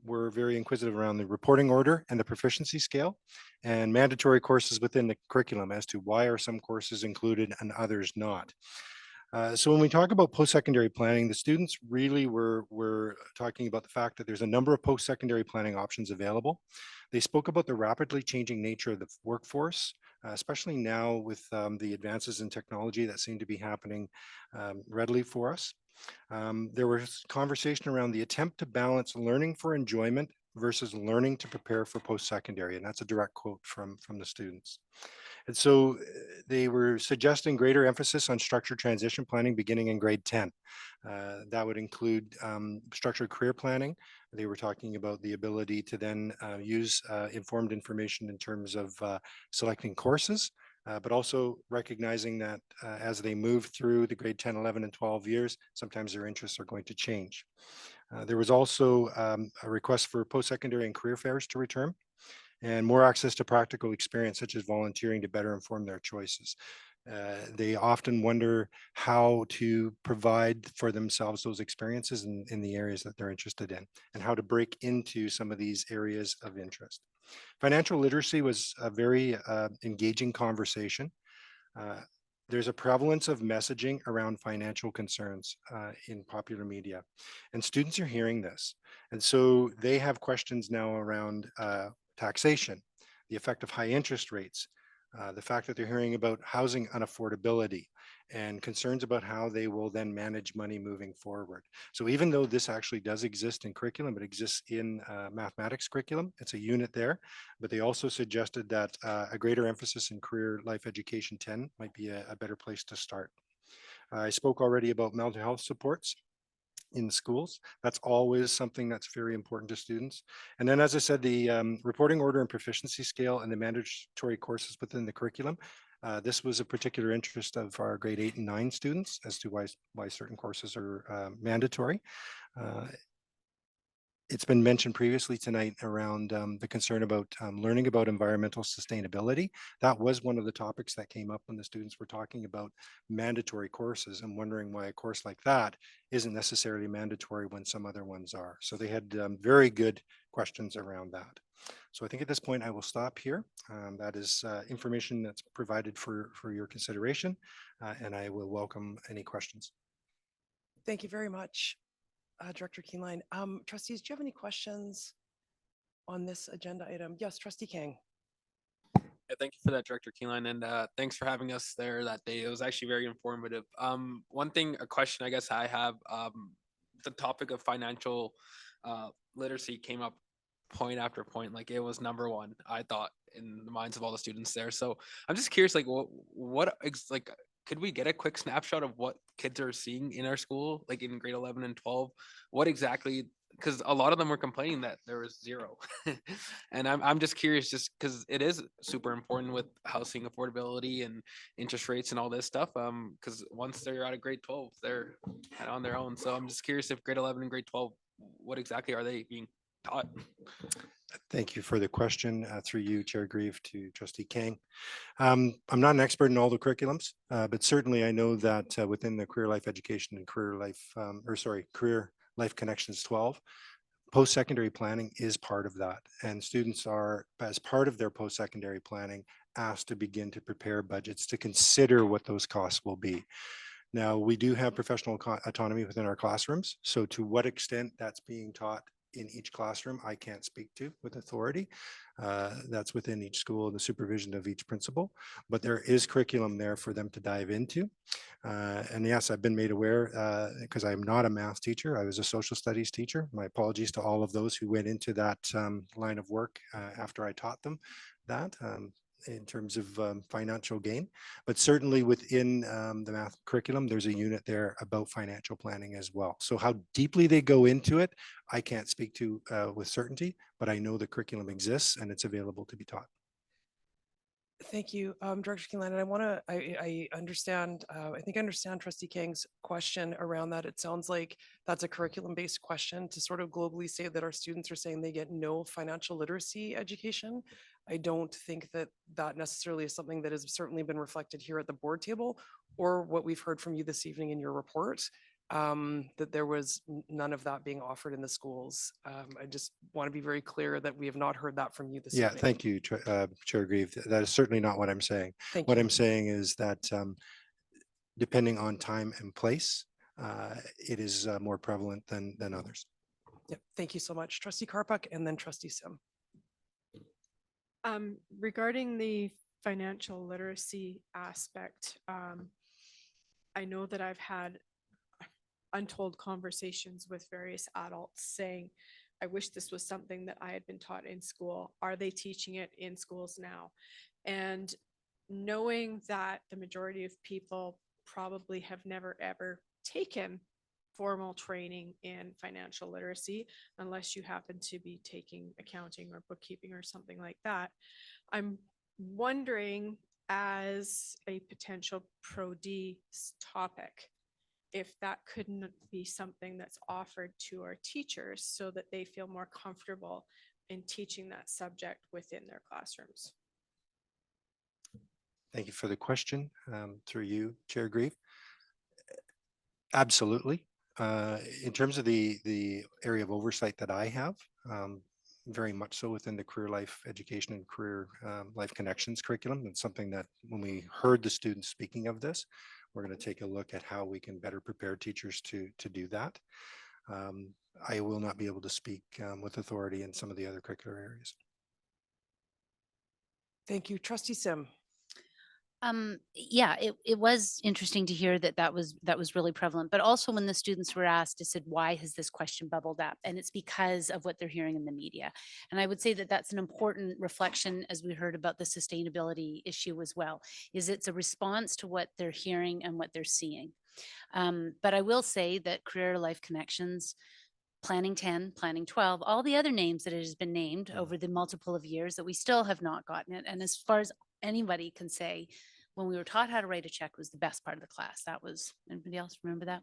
were very inquisitive around the reporting order and the proficiency scale and mandatory courses within the curriculum as to why are some courses included and others not. So when we talk about post-secondary planning, the students really were talking about the fact that there's a number of post-secondary planning options available. They spoke about the rapidly changing nature of the workforce, especially now with the advances in technology that seem to be happening readily for us. There was conversation around the attempt to balance learning for enjoyment versus learning to prepare for post-secondary, and that's a direct quote from the students. And so they were suggesting greater emphasis on structured transition planning beginning in grade 10. That would include structured career planning. They were talking about the ability to then use informed information in terms of selecting courses, but also recognizing that as they move through the grade 10, 11, and 12 years, sometimes their interests are going to change. There was also a request for post-secondary and career fairs to return, and more access to practical experience, such as volunteering, to better inform their choices. They often wonder how to provide for themselves those experiences in the areas that they're interested in, and how to break into some of these areas of interest. Financial literacy was a very engaging conversation. There's a prevalence of messaging around financial concerns in popular media, and students are hearing this. And so they have questions now around taxation, the effect of high interest rates, the fact that they're hearing about housing unaffordability, and concerns about how they will then manage money moving forward. So even though this actually does exist in curriculum, it exists in mathematics curriculum, it's a unit there, but they also suggested that a greater emphasis in career life education 10 might be a better place to start. I spoke already about mental health supports in schools. That's always something that's very important to students. And then, as I said, the reporting order and proficiency scale and the mandatory courses within the curriculum. This was a particular interest of our grade 8 and 9 students as to why certain courses are mandatory. It's been mentioned previously tonight around the concern about learning about environmental sustainability. That was one of the topics that came up when the students were talking about mandatory courses and wondering why a course like that isn't necessarily mandatory when some other ones are. So they had very good questions around that. So I think at this point I will stop here. That is information that's provided for your consideration, and I will welcome any questions. Thank you very much, Director Keeneline. Trustees, do you have any questions on this agenda item? Yes, Trustee Kang. Yeah, thank you for that, Director Keeneline, and thanks for having us there that day. It was actually very informative. One thing, a question I guess I have, the topic of financial literacy came up point after point. Like it was number one, I thought, in the minds of all the students there. So I'm just curious, like like, could we get a quick snapshot of what kids are seeing in our school, like in grade 11 and 12? What exactly, because a lot of them were complaining that there was zero. And I'm just curious, just because it is super important with housing affordability and interest rates and all this stuff. Because once they're out of grade 12, they're kind of on their own. So I'm just curious if grade 11 and grade 12, what exactly are they being taught? Thank you for the question, through you, Chair Grieve, to Trustee Kang. I'm not an expert in all the curriculums, but certainly I know that within the Career Life Education and Career Life, Career Life Connections 12, post-secondary planning is part of that. And students are, as part of their post-secondary planning, asked to begin to prepare budgets to consider what those costs will be. Now, we do have professional autonomy within our classrooms. So to what extent that's being taught in each classroom, I can't speak to with authority. That's within each school and the supervision of each principal, but there is curriculum there for them to dive into. And yes, I've been made aware because I'm not a math teacher. I was a social studies teacher. My apologies to all of those who went into that line of work after I taught them that. In terms of financial gain, but certainly within the math curriculum, there's a unit there about financial planning as well. So how deeply they go into it, I can't speak to with certainty, but I know the curriculum exists and it's available to be taught. Thank you, Director Kinlan. And I understand, I think I understand Trustee Kang's question around that. It sounds like that's a curriculum-based question to sort of globally say that our students are saying they get no financial literacy education. I don't think that that necessarily is something that has certainly been reflected here at the board table or what we've heard from you this evening in your report. That there was none of that being offered in the schools. I just want to be very clear that we have not heard that from you this Yeah, evening. thank you, Chair Grieve. That is certainly not what I'm saying. Thank What you. I'm saying is that depending on time and place, it is more prevalent than others. Yep. Thank you so much. Trustee Karpuk and then Trustee Sim. Regarding the financial literacy aspect, I know that I've had untold conversations with various adults saying, I wish this was something that I had been taught in school. Are they teaching it in schools now? And knowing that the majority of people probably have never ever taken formal training in financial literacy, unless you happen to be taking accounting or bookkeeping or something like that. I'm wondering, as a potential Pro-D topic, if that couldn't be something that's offered to our teachers so that they feel more comfortable in teaching that subject within their classrooms. Thank you for the question, through you, Chair Grieve. Absolutely. In terms of the area of oversight that I have, very much so within the Career Life Education and Career Life Connections curriculum. It's something that when we heard the students speaking of this, we're going to take a look at how we can better prepare teachers to do that. I will not be able to speak with authority in some of the other curricular areas. Thank you. Trustee Sim. Yeah, it was interesting to hear that was really prevalent, but also when the students were asked, I said, why has this question bubbled up? And it's because of what they're hearing in the media. And I would say that that's an important reflection, as we heard about the sustainability issue as well, is it's a response to what they're hearing and what they're seeing. But I will say that Career Life Connections, Planning 10, Planning 12, all the other names that it has been named over the multiple of years that we still have not gotten it. And as far as anybody can say, when we were taught how to write a check was the best part of the class. That was, anybody else remember that?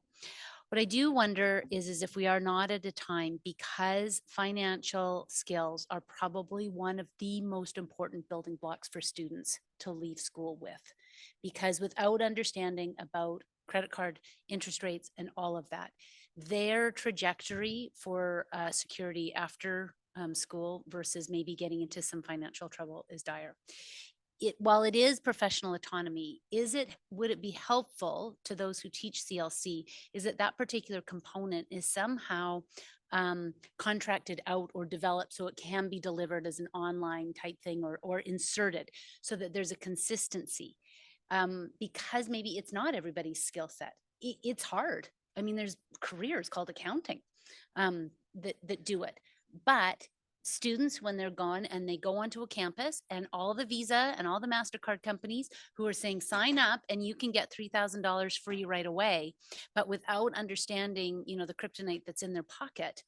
What I do wonder is if we are not at a time, because financial skills are probably one of the most important building blocks for students to leave school with, because without understanding about credit card interest rates and all of that, their trajectory for security after school versus maybe getting into some financial trouble is dire. While it is professional autonomy, would it be helpful to those who teach CLC, is that particular component is somehow contracted out or developed so it can be delivered as an online type thing or inserted so that there's a consistency, because maybe it's not everybody's skill set. It's hard. I mean, there's careers called accounting that do it, but students, when they're gone and they go onto a campus and all the Visa and all the MasterCard companies who are saying, sign up and you can get $3,000 free right away, but without understanding, the kryptonite that's in their pocket,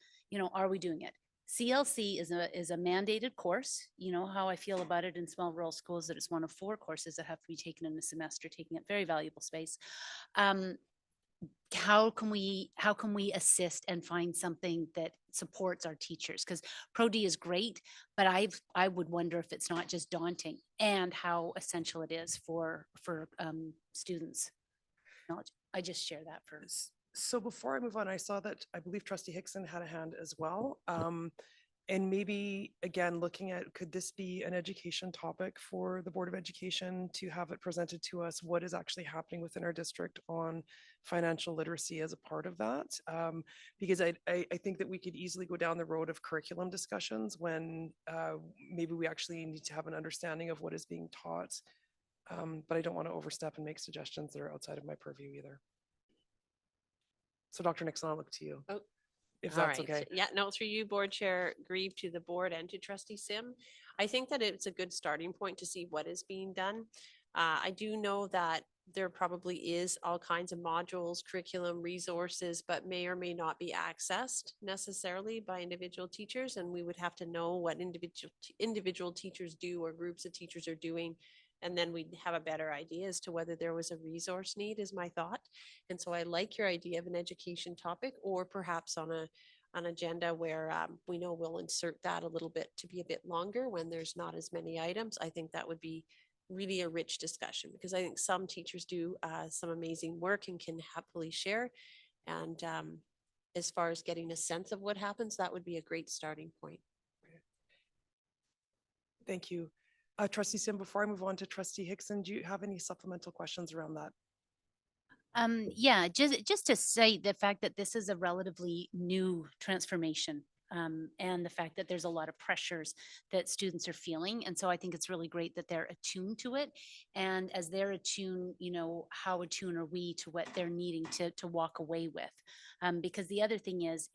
are we doing it? CLC is a mandated course. You know how I feel about it in small rural schools, that it's one of 4 courses that have to be taken in a semester, taking up very valuable space. how can we assist and find something that supports our teachers? Because Pro D is great, but I would wonder if it's not just daunting and how essential it is for students. Knowledge. I just share that for. So before I move on, I saw that I believe trustee Hickson had a hand as well. And maybe again, looking at, could this be an education topic for the Board of Education to have it presented to us? What is actually happening within our district on financial literacy as a part of that? Because I think that we could easily go down the road of curriculum discussions when maybe we actually need to have an understanding of what is being taught. But I don't want to overstep and make suggestions that are outside of my purview either. So Dr. Nixon, I'll look to you. Oh, If all that's right. okay. Yeah, no, through you, Board Chair Grieve, to the board and to trustee Sim. I think that it's a good starting point to see what is being done. I do know that there probably is all kinds of modules, curriculum, resources, but may or may not be accessed necessarily by individual teachers. And we would have to know what individual teachers do or groups of teachers are doing. And then we'd have a better idea as to whether there was a resource need, is my thought. And so I like your idea of an education topic, or perhaps on an agenda where we know we'll insert that a little bit to be a bit longer when there's not as many items. I think that would be really a rich discussion, because I think some teachers do some amazing work and can happily share. And as far as getting a sense of what happens, that would be a great starting point. Thank you. Trustee Sim, before I move on to trustee Hickson, do you have any supplemental questions around that? Yeah, just to say the fact that this is a relatively new transformation, and the fact that there's a lot of pressures that students are feeling. And so I think it's really great that they're attuned to it. And as they're attuned, how attuned are we to what they're needing to walk away with? Because the other thing is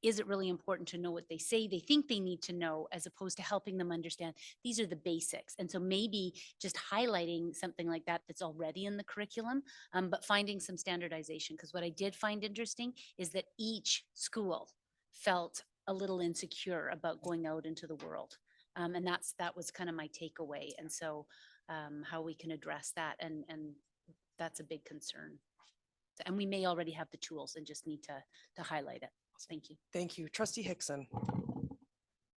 it really important to know what they say they think they need to know, as opposed to helping them understand these are the basics? And so maybe just highlighting something like that that's already in the curriculum, but finding some standardization. Because what I did find interesting is that each school felt a little insecure about going out into the world. And that was kind of my takeaway. And so how we can address that, and that's a big concern. And we may already have the tools and just need to highlight it. Thank you. Thank you. Trustee Hickson.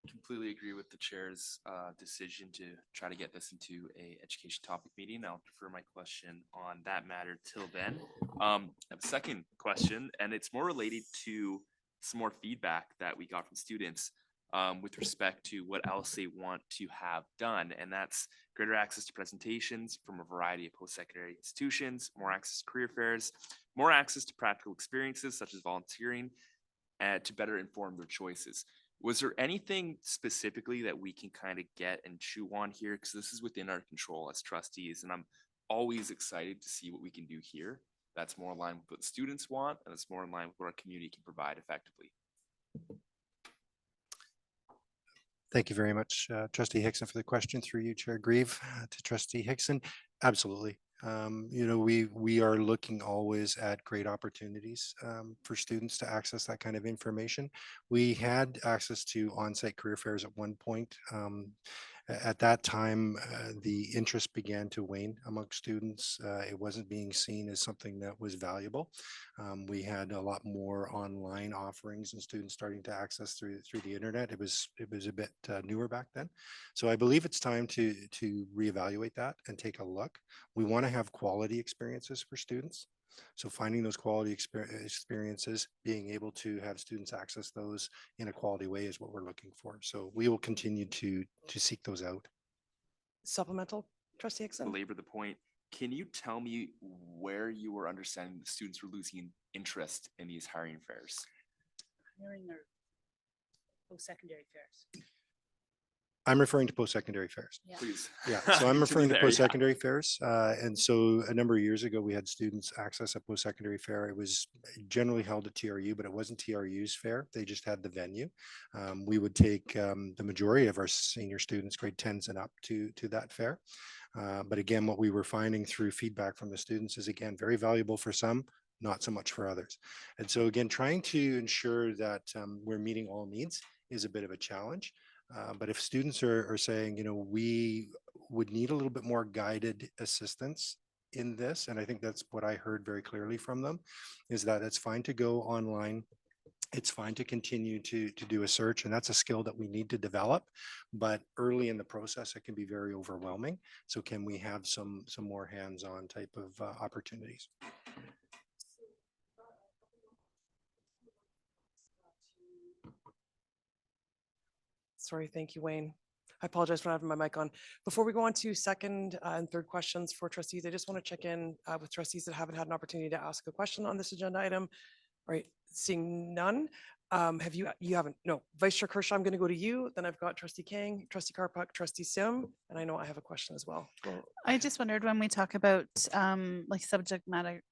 Completely agree with the chair's decision to try to get this into a education topic meeting. I'll defer my question on that matter till then. I have a second question, and it's more related to some more feedback that we got from students with respect to what else they want to have done. And that's greater access to presentations from a variety of post-secondary institutions, more access to career fairs, more access to practical experiences such as volunteering, to better inform their choices. Was there anything specifically that we can kind of get and chew on here? Because this is within our control as trustees, and I'm always excited to see what we can do here. That's more in line with what students want, and it's more in line with what our community can provide effectively. Thank you very much, trustee Hickson, for the question. Through you, Chair Grieve, to trustee Hickson. Absolutely. We are looking always at great opportunities for students to access that kind of information. We had access to on-site career fairs at one point. At that time, the interest began to wane amongst students. It wasn't being seen as something that was valuable. We had a lot more online offerings and students starting to access through the internet. It was a bit newer back then. So I believe it's time to reevaluate that and take a look. We want to have quality experiences for students. So finding those quality experiences, being able to have students access those in a quality way is what we're looking for. So we will continue to seek those out. Supplemental, trustee Hickson. Belabor the point. Can you tell me where you were understanding the students were losing interest in these hiring fairs? Hiring or post-secondary fairs. I'm referring to post-secondary fairs. Yeah. Please. Yeah, so I'm referring to There, yeah. post-secondary fairs. And so a number of years ago, we had students access a post-secondary fair. It was generally held at TRU, but it wasn't TRU's fair. They just had the venue. We would take the majority of our senior students, grade 10s and up, to that fair. But again, what we were finding through feedback from the students is, again, very valuable for some, not so much for others. And so again, trying to ensure that we're meeting all needs is a bit of a challenge. But if students are saying, we would need a little bit more guided assistance in this, and I think that's what I heard very clearly from them, is that it's fine to go online. It's fine to continue to do a search, and that's a skill that we need to develop. But early in the process, it can be very overwhelming. So can we have some more hands-on type of opportunities? Sorry, thank you, Wayne. I apologize for not having my mic on. Before we go on to second and third questions for trustees, I just want to check in with trustees that haven't had an opportunity to ask a question on this agenda item. All right, seeing none. Have you haven't? No. Vice Chair Kershaw, I'm going to go to you. Then I've got Trustee Kang, Trustee Karpuk, Trustee Sim, and I know I have a question as well. Go I ahead. just wondered when we talk about like subject matter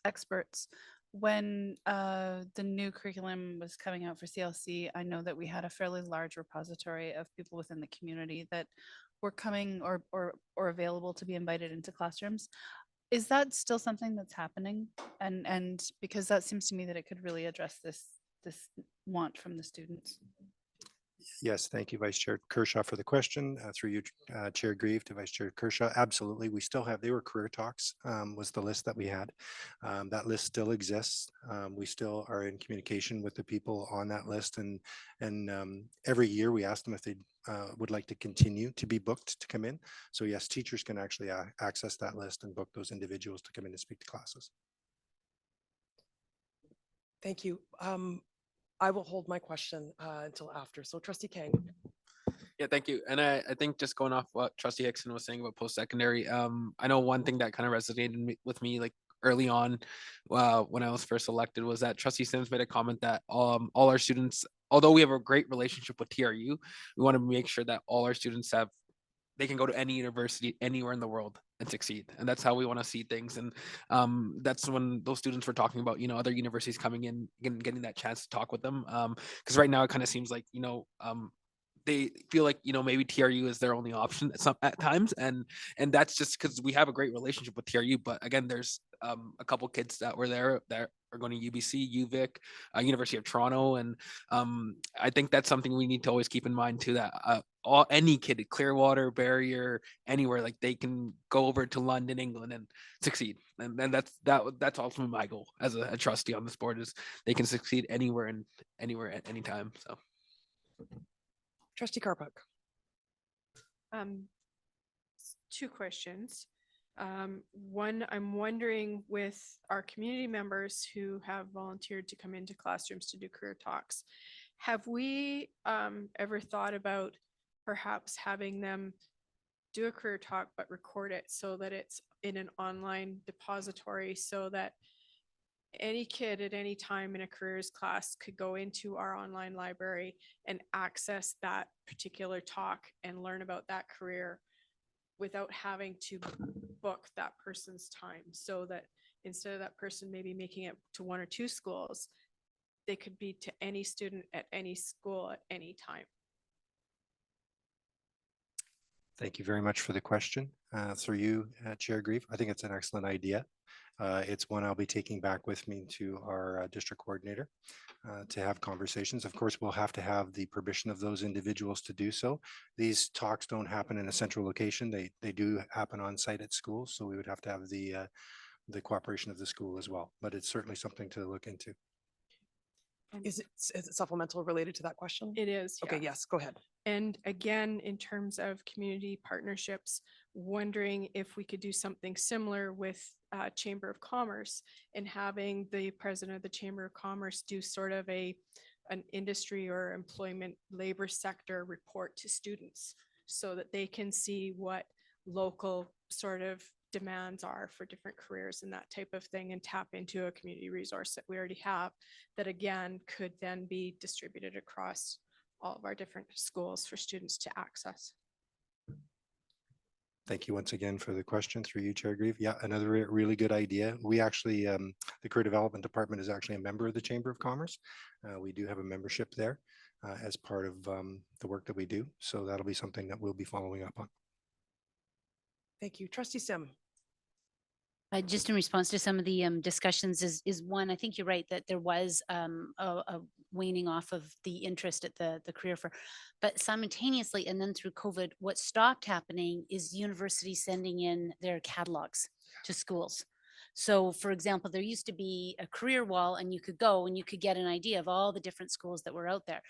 experts, when the new curriculum was coming out for CLC, I know that we had a fairly large repository of people within the community that were coming or available to be invited into classrooms. Is that still something that's happening? And because that seems to me that it could really address this want from the students. Yes, thank you, Vice Chair Kershaw, for the question. Through you, Chair Grieve, to Vice Chair Kershaw. Absolutely. We still have, they were career talks, was the list that we had. That list still exists. We still are in communication with the people on that list. And every year we ask them if they would like to continue to be booked to come in. So yes, teachers can actually access that list and book those individuals to come in and speak to classes. Thank you. I will hold my question until after. So Trustee Kang. Yeah, thank you. And I think just going off what Trustee Hickson was saying about post-secondary, I know one thing that kind of resonated with me like early on when I was first elected was that Trustee Sims made a comment that all our students, although we have a great relationship with TRU, we want to make sure that all our students they can go to any university anywhere in the world and succeed. And that's how we want to see things. And that's when those students were talking about, other universities coming in and getting that chance to talk with them. Because right now it kind of seems like, they feel like, maybe TRU is their only option at times. And that's just because we have a great relationship with TRU. But again, there's a couple kids that were there that are going to UBC, UVic, University of Toronto. And I think that's something we need to always keep in mind too, that any kid at Clearwater, Barrier, anywhere, like they can go over to London, England and succeed. And that's ultimately my goal as a trustee on this board, is they can succeed anywhere and anywhere at any time. So. Trustee Karpuk. Two questions. One, I'm wondering with our community members who have volunteered to come into classrooms to do career talks, have we ever thought about perhaps having them do a career talk but record it so that it's in an online depository, so that any kid at any time in a careers class could go into our online library and access that particular talk and learn about that career without having to book that person's time, so that instead of that person maybe making it to one or two schools, they could be to any student at any school at any time. Thank you very much for the question. Through you, Chair Grieve, I think it's an excellent idea. It's one I'll be taking back with me to our district coordinator to have conversations. Of course, we'll have to have the permission of those individuals to do so. These talks don't happen in a central location. They do happen on site at schools. So we would have to have the cooperation of the school as well. But it's certainly something to look into. Is it supplemental related to that question? It is. Okay, yeah. yes, go ahead. And again, in terms of community partnerships, wondering if we could do something similar with Chamber of Commerce and having the president of the Chamber of Commerce do sort of an industry or employment labor sector report to students so that they can see what local sort of demands are for different careers and that type of thing, and tap into a community resource that we already have that again could then be distributed across all of our different schools for students to access. Thank you once again for the question through you, Chair Grieve. Yeah, another really good idea. We actually, the Career Development Department is actually a member of the Chamber of Commerce. We do have a membership there as part of the work that we do. So that'll be something that we'll be following up on. Thank you. Trustee Sim. Just in response to some of the discussions is one, I think you're right that there was a waning off of the interest at the career fair, but simultaneously, and then through COVID, what stopped happening is universities sending in their catalogs. to schools. So for example, there used to be a career wall and you could go and you could get an idea of all the different schools that were out there.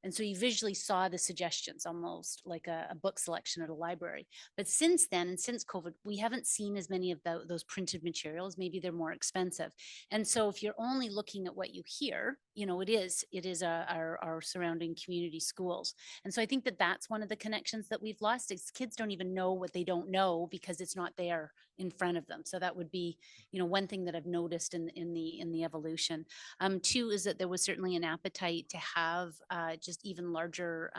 And so you visually saw the suggestions, almost like a book selection at a library. But since then, and since COVID, we haven't seen as many of those printed materials. Maybe they're more expensive. And so if you're only looking at what you hear, it is our surrounding community schools. And so I think that that's one of the connections that we've lost is kids don't even know what they don't know because it's not there in front of them. So that would be, one thing that I've noticed in the evolution. Two is that there was certainly an appetite to have just even larger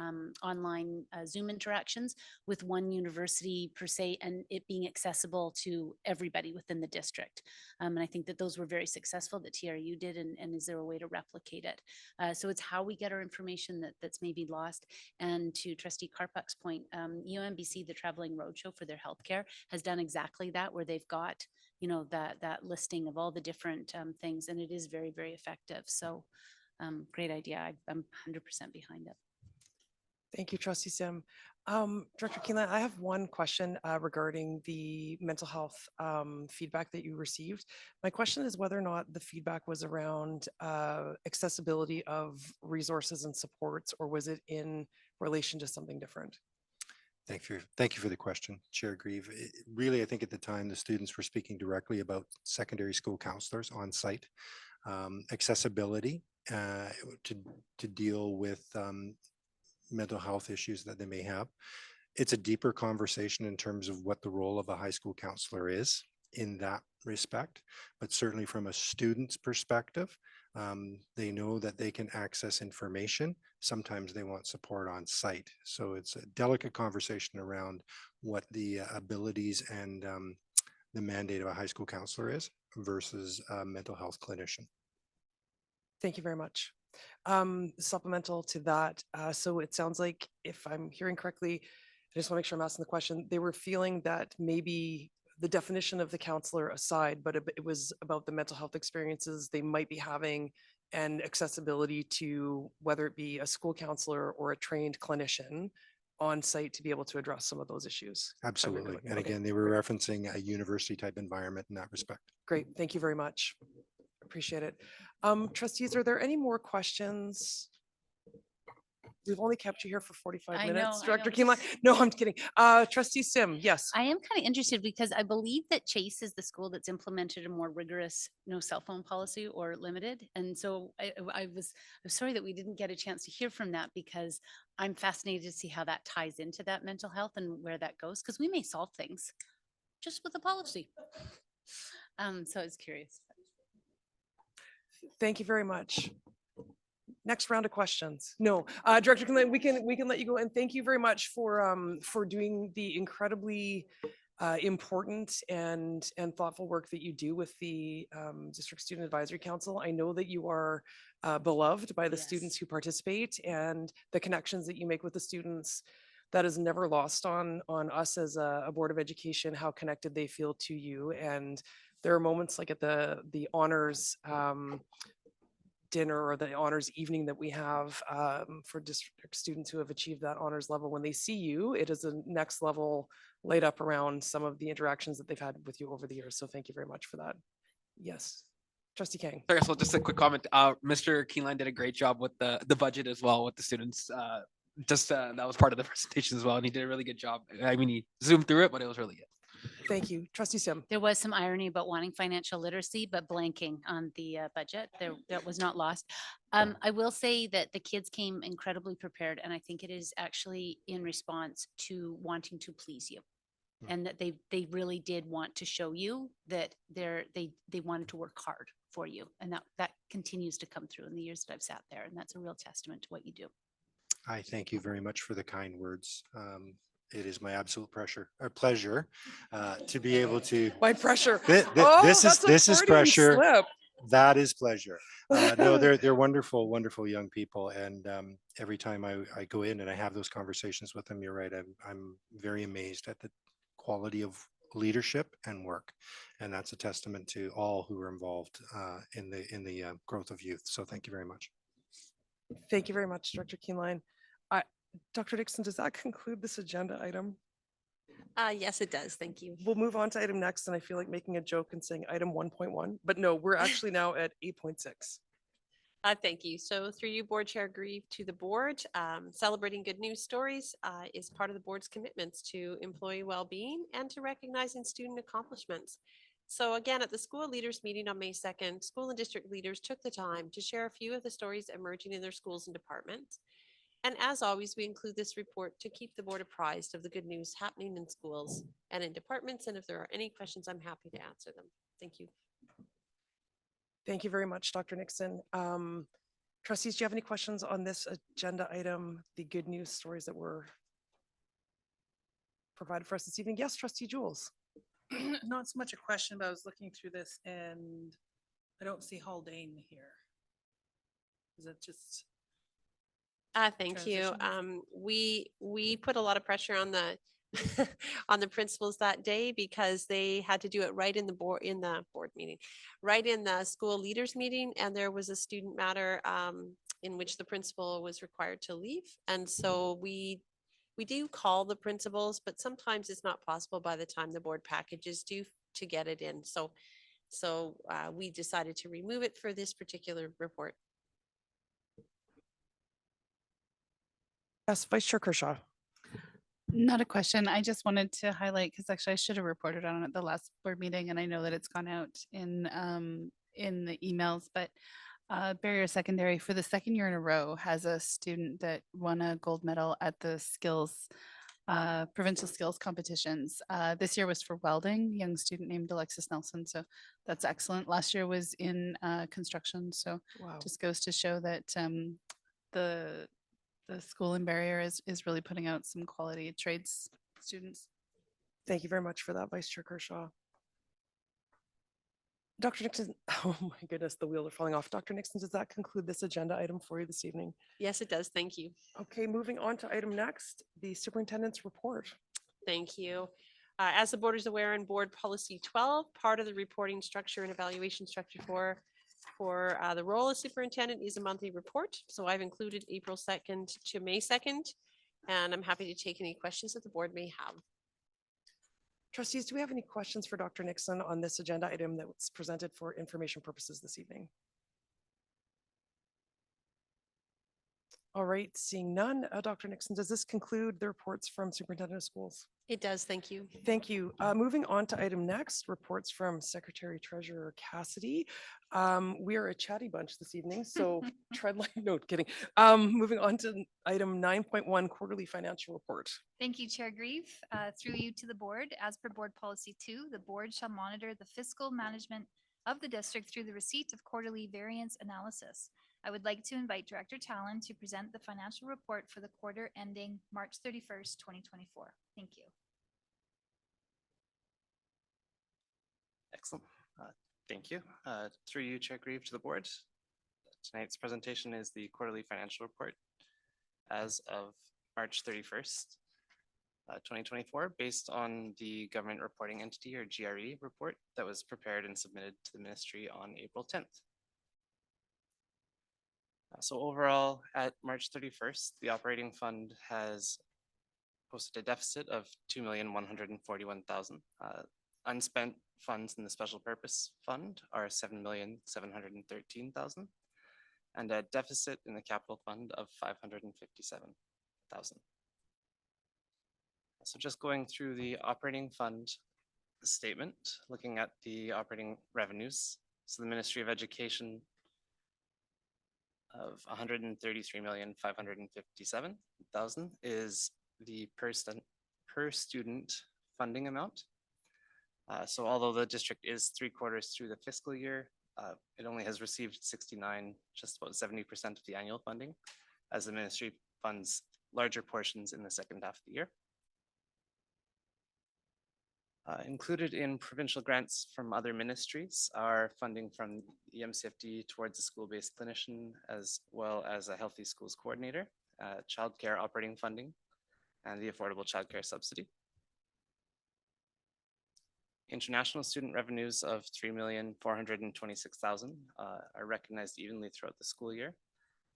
online Zoom interactions with one university per se, and it being accessible to everybody within the district. And I think that those were very successful that TRU did, and is there a way to replicate it? So it's how we get our information that's maybe lost. And to Trustee Carpuck's point, UMBC, the Traveling Roadshow for their healthcare, has done exactly that, where they've got that listing of all the different things, and it is very, very effective. So great idea. I'm 100% behind it. Thank you, Trustee Sim. Director Keelan, I have one question regarding the mental health feedback that you received. My question is whether or not the feedback was around accessibility of resources and supports, or was it in relation to something different? Thank you for the question, Chair Grieve. Really, I think at the time, the students were speaking directly about secondary school counselors on site, accessibility to deal with mental health issues that they may have. It's a deeper conversation in terms of what the role of a high school counselor is in that respect, but certainly from a student's perspective, they know that they can access information. Sometimes they want support on site. So it's a delicate conversation around what the abilities and the mandate of a high school counselor is versus a mental health clinician. Thank you very much. Supplemental to that, so it sounds like, if I'm hearing correctly, I just want to make sure I'm asking the question, they were feeling that maybe the definition of the counselor aside, but it was about the mental health experiences they might be having and accessibility to whether it be a school counselor or a trained clinician on site to be able to address some of those issues. Absolutely. And Okay, again, they were referencing a university type environment in that respect. great. Thank you very much. Appreciate it. Trustees, are there any more questions? We've only kept you here for 45 I minutes. know, I Director know. Keelan? No, I'm kidding. Trustee Sim, yes. I am kind of interested because I believe that Chase is the school that's implemented a more rigorous no cell phone policy or limited. And so I'm sorry that we didn't get a chance to hear from that, because I'm fascinated to see how that ties into that mental health and where that goes, because we may solve things just with a policy. So I was curious. Thank you very much. Next round of questions. No, Director Keelan, we can let you go. And thank you very much for doing the incredibly important and thoughtful work that you do with the District Student Advisory Council. I know that you are beloved by the students Yes. who participate, and the connections that you make with the students, that is never lost on us as a Board of Education, how connected they feel to you. And there are moments like at the honors dinner or the honors evening that we have for district students who have achieved that honors level. When they see you, it is a next level light up around some of the interactions that they've had with you over the years. So thank you very much for that. Yes. Trustee Kang. Sorry, so just a quick comment. Mr. Keeneline did a great job with the budget as well with the students. That was part of the presentation as well, and he did a really good job. I mean, he zoomed through it, but it was really good. Thank you. Trustee Sim. There was some irony about wanting financial literacy, but blanking on the budget. That was not lost. I will say that the kids came incredibly prepared, and I think it is actually in response to wanting to please you. And that they really did want to show you that they wanted to work hard for you. And that continues to come through in the years that I've sat there. And that's a real testament to what you do. I thank you very much for the kind words. It is my absolute pleasure to be able to. My pressure. Oh, this is Freudian pressure. slip. That is pleasure. No, they're wonderful, wonderful young people. And every time I go in and I have those conversations with them, you're right. I'm very amazed at the quality of leadership and work. And that's a testament to all who are involved in the growth of youth. So thank you very much. Thank you very much, Director Keeneline. Dr. Dixon, does that conclude this agenda item? Yes, it does. Thank you. We'll move on to item next, and I feel like making a joke and saying item 1.1, but no, we're actually now at 8.6. Thank you. So through you, Board Chair Grieve, to the board, celebrating good news stories is part of the board's commitments to employee well-being and to recognizing student accomplishments. So again, at the school leaders meeting on May 2nd, school and district leaders took the time to share a few of the stories emerging in their schools and departments. And as always, we include this report to keep the board apprised of the good news happening in schools and in departments. And if there are any questions, I'm happy to answer them. Thank you. Thank you very much, Dr. Nixon. Trustees, do you have any questions on this agenda item, the good news stories that were provided for us this evening? Yes, Trustee Jules. Not so much a question, but I was looking through this and I don't see Haldane here. Is it just? Thank you. Transition. We put a lot of pressure on the on the principals that day because they had to do it right in the board meeting, right in the school leaders meeting, and there was a student matter in which the principal was required to leave, and so we do call the principals, but sometimes it's not possible by the time the board packages due to get it in. So we decided to remove it for this particular report. Yes, Vice Chair Kershaw. Not a question. I just wanted to highlight, because actually I should have reported on it at the last board meeting, and I know that it's gone out in the emails, but Barrier Secondary for the second year in a row has a student that won a gold medal at the skills provincial skills competitions. This year was for welding, a young student named Alexis Nelson. So that's excellent. Last year was in construction. So Wow. just goes to show that the school in Barrier is really putting out some quality trades students. Thank you very much for that, Vice Chair Kershaw. Dr. Nixon, oh my goodness, the wheels are falling off. Dr. Nixon, does that conclude this agenda item for you this evening? Yes, it does. Thank you. Okay, moving on to item next, the superintendent's report. Thank you. As the board is aware, in board policy 12, part of the reporting structure and evaluation structure for the role of superintendent is a monthly report. So I've included April 2nd to May 2nd, and I'm happy to take any questions that the board may have. Trustees, do we have any questions for Dr. Nixon on this agenda item that was presented for information purposes this evening? All right, seeing none, Dr. Nixon, does this conclude the reports from Superintendent of Schools? It does. Thank you. Thank you. Moving on to item next, reports from Secretary Treasurer Cassidy. We are a chatty bunch this evening, so tread light, no kidding. Moving on to item 9.1, quarterly financial report. Thank you, Chair Grieve. Through you to the board, as per Board Policy 2, the board shall monitor the fiscal management of the district through the receipt of quarterly variance analysis. I would like to invite Director Talon to present the financial report for the quarter ending March 31st, 2024. Thank you. Excellent. Thank you. Through you, Chair Grieve, to the board. Tonight's presentation is the quarterly financial report as of March 31st, 2024, based on the Government Reporting Entity or GRE report that was prepared and submitted to the ministry on April 10th. So overall, at March 31st, the operating fund has posted a deficit of $2,141,000. Unspent funds in the special purpose fund are $7,713,000, and a deficit in the capital fund of $557,000. So just going through the operating fund statement, looking at the operating revenues. So the Ministry of Education of $133,557,000 is the per student funding amount. So although the district is 3/4 through the fiscal year, it only has received 69, just about 70% of the annual funding, as the ministry funds larger portions in the second half of the year. Included in provincial grants from other ministries are funding from EMCFD towards a school-based clinician, as well as a healthy schools coordinator, childcare operating funding, and the affordable childcare subsidy. International student revenues of $3,426,000 are recognized evenly throughout the school year.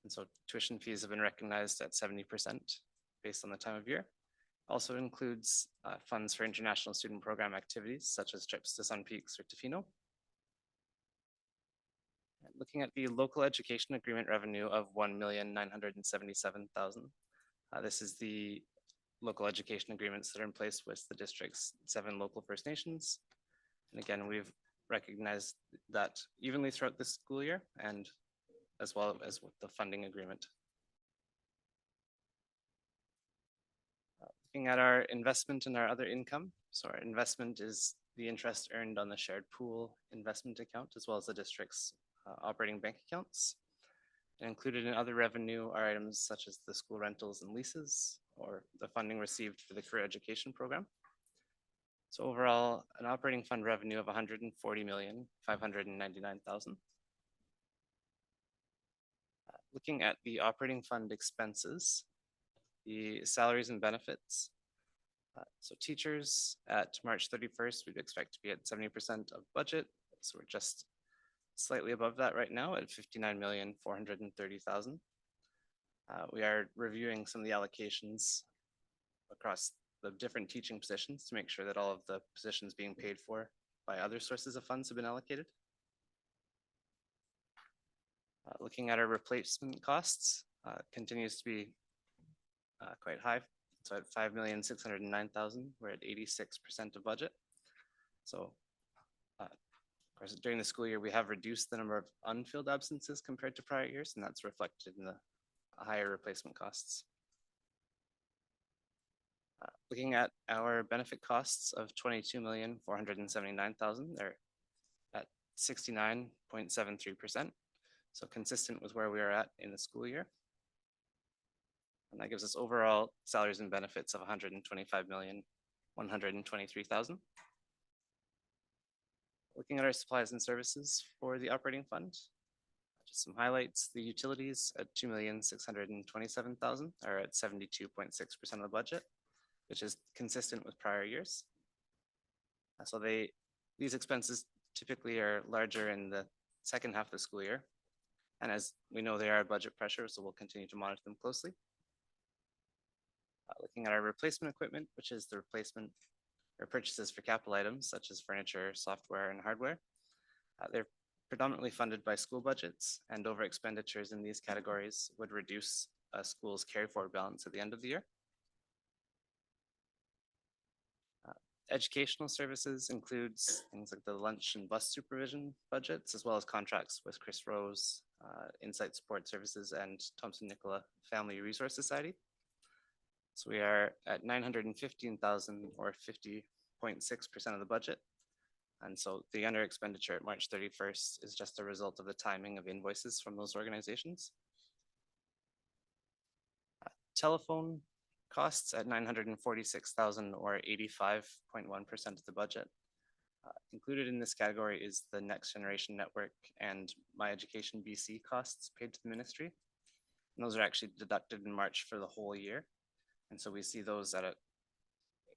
And so tuition fees have been recognized at 70% based on the time of year, Also includes funds for international student program activities such as trips to Sun Peaks or Tofino. Looking at the local education agreement revenue of 1,977,000. This is the local education agreements that are in place with the district's 7 local First Nations. And again, we've recognized that evenly throughout this school year and as well as with the funding agreement. Looking at our investment and our other income. So our investment is the interest earned on the shared pool investment account, as well as the district's operating bank accounts. And included in other revenue are items such as the school rentals and leases, or the funding received for the career education program. So overall, an operating fund revenue of 140,599,000. Looking at the operating fund expenses, the salaries and benefits. So teachers at March 31st, we'd expect to be at 70% of budget. So we're just slightly above that right now at 59,430,000. We are reviewing some of the allocations across the different teaching positions to make sure that all of the positions being paid for by other sources of funds have been allocated. Looking at our replacement costs, continues to be quite high. So at 5,609,000, we're at 86% of budget. So of course, during the school year, we have reduced the number of unfilled absences compared to prior years, and that's reflected in the higher replacement costs. Looking at our benefit costs of 22,479,000, they're at 69.73%. So consistent with where we are at in the school year. And that gives us overall salaries and benefits of 125,123,000. Looking at our supplies and services for the operating fund, just some highlights. The utilities at 2,627,000 are at 72.6% of the budget, which is consistent with prior years. So these expenses typically are larger in the second half of the school year. And as we know, they are budget pressure, so we'll continue to monitor them closely. Looking at our replacement equipment, which is the replacement or purchases for capital items such as furniture, software, and hardware. They're predominantly funded by school budgets, and over expenditures in these categories would reduce a school's carry forward balance at the end of the year. Educational services includes things like the lunch and bus supervision budgets, as well as contracts with Chris Rose, Insight Support Services, and Thompson Nicola Family Resource Society. So we are at 915,000 or 50.6% of the budget. And so the under expenditure at March 31st is just a result of the timing of invoices from those organizations. Telephone costs at 946,000 or 85.1% of the budget. Included in this category is the Next Generation Network and My Education BC costs paid to the ministry. And those are actually deducted in March for the whole year. And so we see those at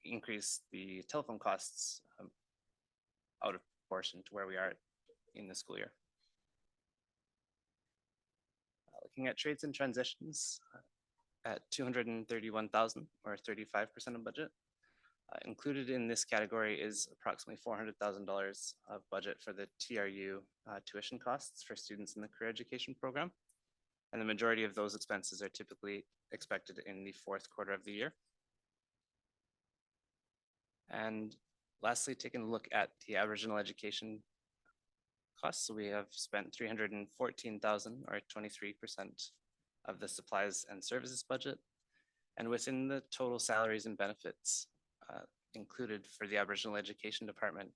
increase the telephone costs out of proportion to where we are in the school year. Looking at trades and transitions at 231,000 or 35% of budget. Included in this category is approximately $400,000 of budget for the TRU tuition costs for students in the career education program. And the majority of those expenses are typically expected in the fourth quarter of the year. And lastly, taking a look at the Aboriginal education costs. So we have spent 314,000 or 23% of the supplies and services budget. And within the total salaries and benefits included for the Aboriginal Education Department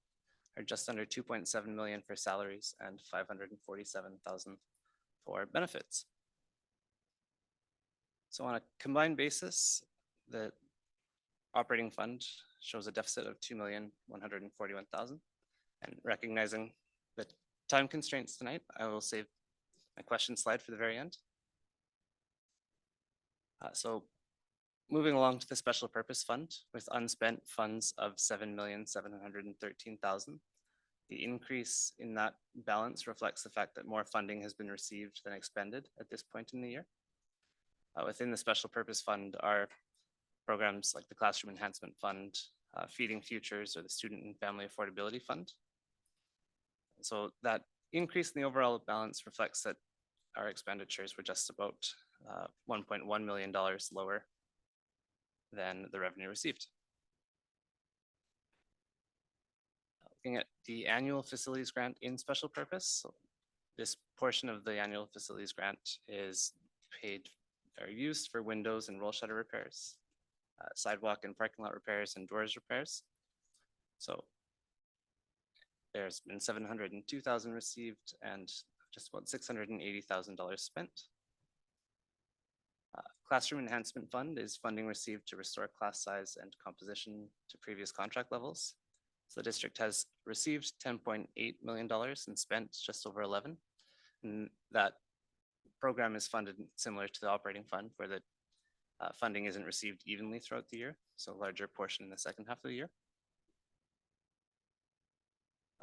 are just under 2.7 million for salaries and 547,000 for benefits. So on a combined basis, the operating fund shows a deficit of 2,141,000. And recognizing the time constraints tonight, I will save my question slide for the very end. So moving along to the special purpose fund with unspent funds of 7,713,000. The increase in that balance reflects the fact that more funding has been received than expended at this point in the year. Within the special purpose fund are programs like the Classroom Enhancement Fund, Feeding Futures, or the Student and Family Affordability Fund. So that increase in the overall balance reflects that our expenditures were just about $1.1 million lower than the revenue received. Looking at the annual facilities grant in special purpose, so this portion of the annual facilities grant is paid or used for windows and roll shutter repairs, sidewalk and parking lot repairs, and doors repairs. So there's been 702,000 received and just about $680,000 spent. Classroom Enhancement Fund is funding received to restore class size and composition to previous contract levels. So the district has received $10.8 million and spent just over 11. And that program is funded similar to the operating fund, where the funding isn't received evenly throughout the year, so a larger portion in the second half of the year.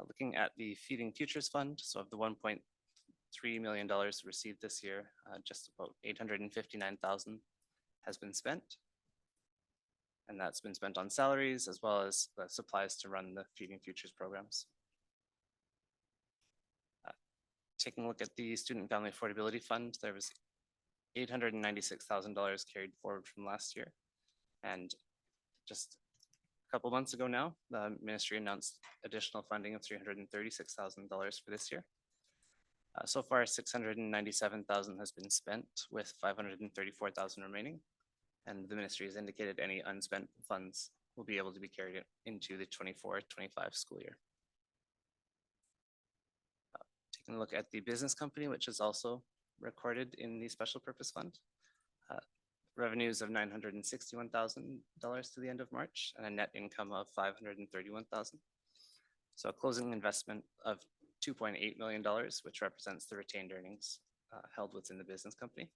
Looking at the Feeding Futures Fund, so of the $1.3 million received this year, just about $859,000 has been spent. And that's been spent on salaries as well as the supplies to run the Feeding Futures programs. Taking a look at the Student Family Affordability Fund, there was $896,000 carried forward from last year. And just a couple months ago now, the ministry announced additional funding of $336,000 for this year. So far, $697,000 has been spent, with $534,000 remaining. And the ministry has indicated any unspent funds will be able to be carried into the 24-25 school year. Taking a look at the business company, which is also recorded in the special purpose fund. Revenues of $961,000 to the end of March, and a net income of $531,000. So a closing investment of $2.8 million, which represents the retained earnings held within the business company.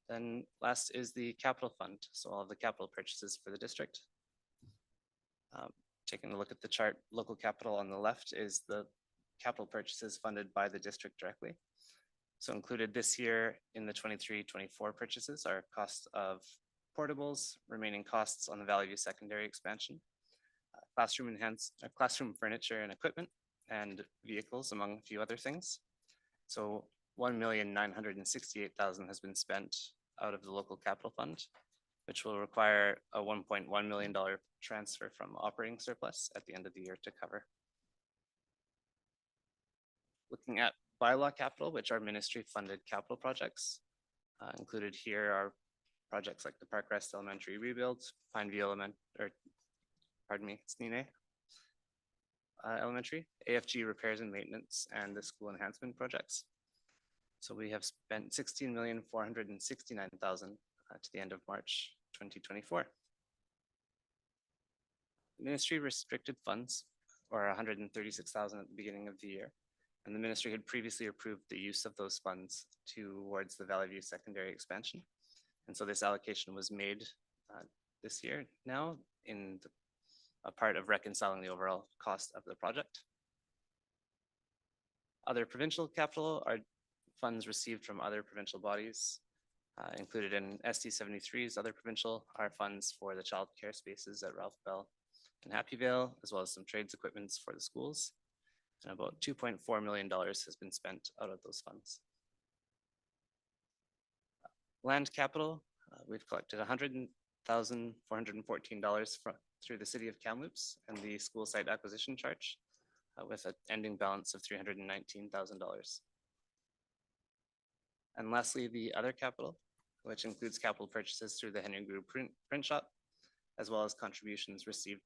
Then last is the capital fund. So all of the capital purchases for the district. Taking a look at the chart, local capital on the left is the capital purchases funded by the district directly. So included this year in the 23-24 purchases are cost of portables, remaining costs on the Valley View secondary expansion, classroom furniture and equipment, and vehicles, among a few other things. So $1,968,000 has been spent out of the local capital fund, which will require a $1.1 million transfer from operating surplus at the end of the year to cover. Looking at bylaw capital, which are ministry funded capital projects. Included here are projects like the Park Rest Elementary rebuild, Pineview Snine Elementary, AFG repairs and maintenance, and the school enhancement projects. So we have spent $16,469,000 to the end of March 2024. Ministry restricted funds, or $136,000 at the beginning of the year. And the ministry had previously approved the use of those funds towards the Valley View secondary expansion. And so this allocation was made this year now in a part of reconciling the overall cost of the project. Other provincial capital are funds received from other provincial bodies. Included in SD73's other provincial are funds for the child care spaces at Ralph Bell and Happy Vale, as well as some trades equipments for the schools. And about $2.4 million has been spent out of those funds. Land capital, we've collected $100,414 through the city of Kamloops and the school site acquisition charge, with an ending balance of $319,000. And lastly, the other capital, which includes capital purchases through the Henry Group print shop, as well as contributions received